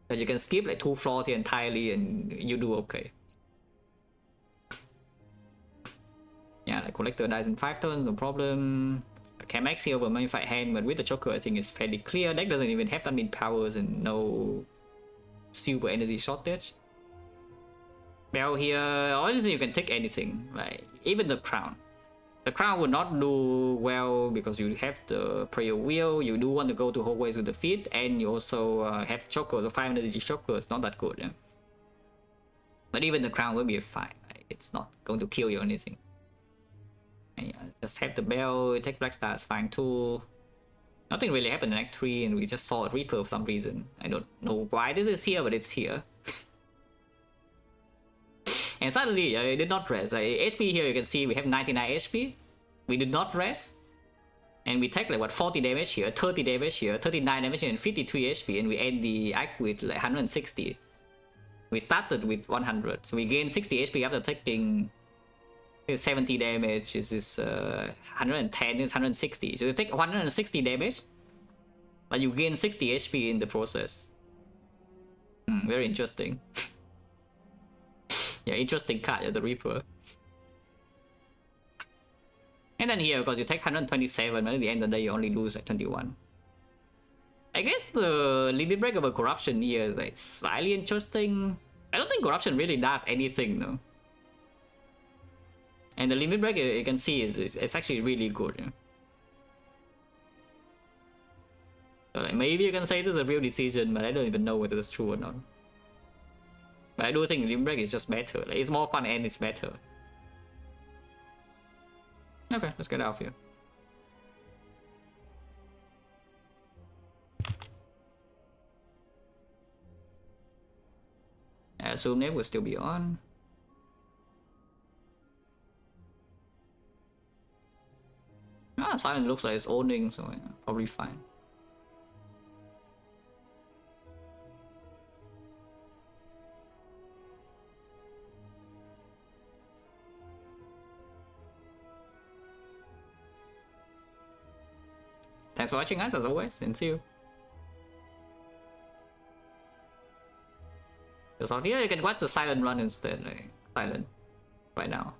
But you can skip like 2 floors here entirely and you do okay. Yeah, like Collector dies in 5 turns, no problem. I can max here over my fight hand, but with the Joker I think it's fairly clear. Deck doesn't even have that many powers and no super energy shortage. Bell here, honestly you can take anything, like even the Crown. The Crown would not do well because you have the Prayer Wheel, you do want to go to hallways with the feet, and you also have Choker, so 5 energy Choker is not that good. Yeah? But even the Crown will be fine, like, it's not going to kill you or anything. And yeah, just have the Bell, take Black Star is fine too. Nothing really happened in Act 3 and we just saw a Reaper for some reason. I don't know why this is here, but it's here. And suddenly, it did not rest. Like, HP here, you can see we have 99 HP. We did not rest. And we take like, what, 40 damage here, 30 damage here, 39 damage here, and 53 HP. And we end the act with like 160. We started with 100. So we gained 60 HP after taking 70 damage. This is 110, this is 160. So you take 160 damage, but you gain 60 HP in the process. Very interesting. Yeah, interesting card, yeah, the Reaper. And then here, because you take 127, but at the end of the day, you only lose like 21. I guess the limit break over corruption here is like slightly interesting. I don't think corruption really does anything though. And the limit break you can see is actually really good. Yeah? So like maybe you can say this is a real decision, but I don't even know whether it's true or not. But I do think limit break is just better. Like, it's more fun and it's better. Okay, let's get out of here. I assume Nave will still be on. Silent looks like it's owning, so yeah, probably fine. Thanks for watching, guys, as always, and see you. So here you can watch the silent run instead, like silent right now.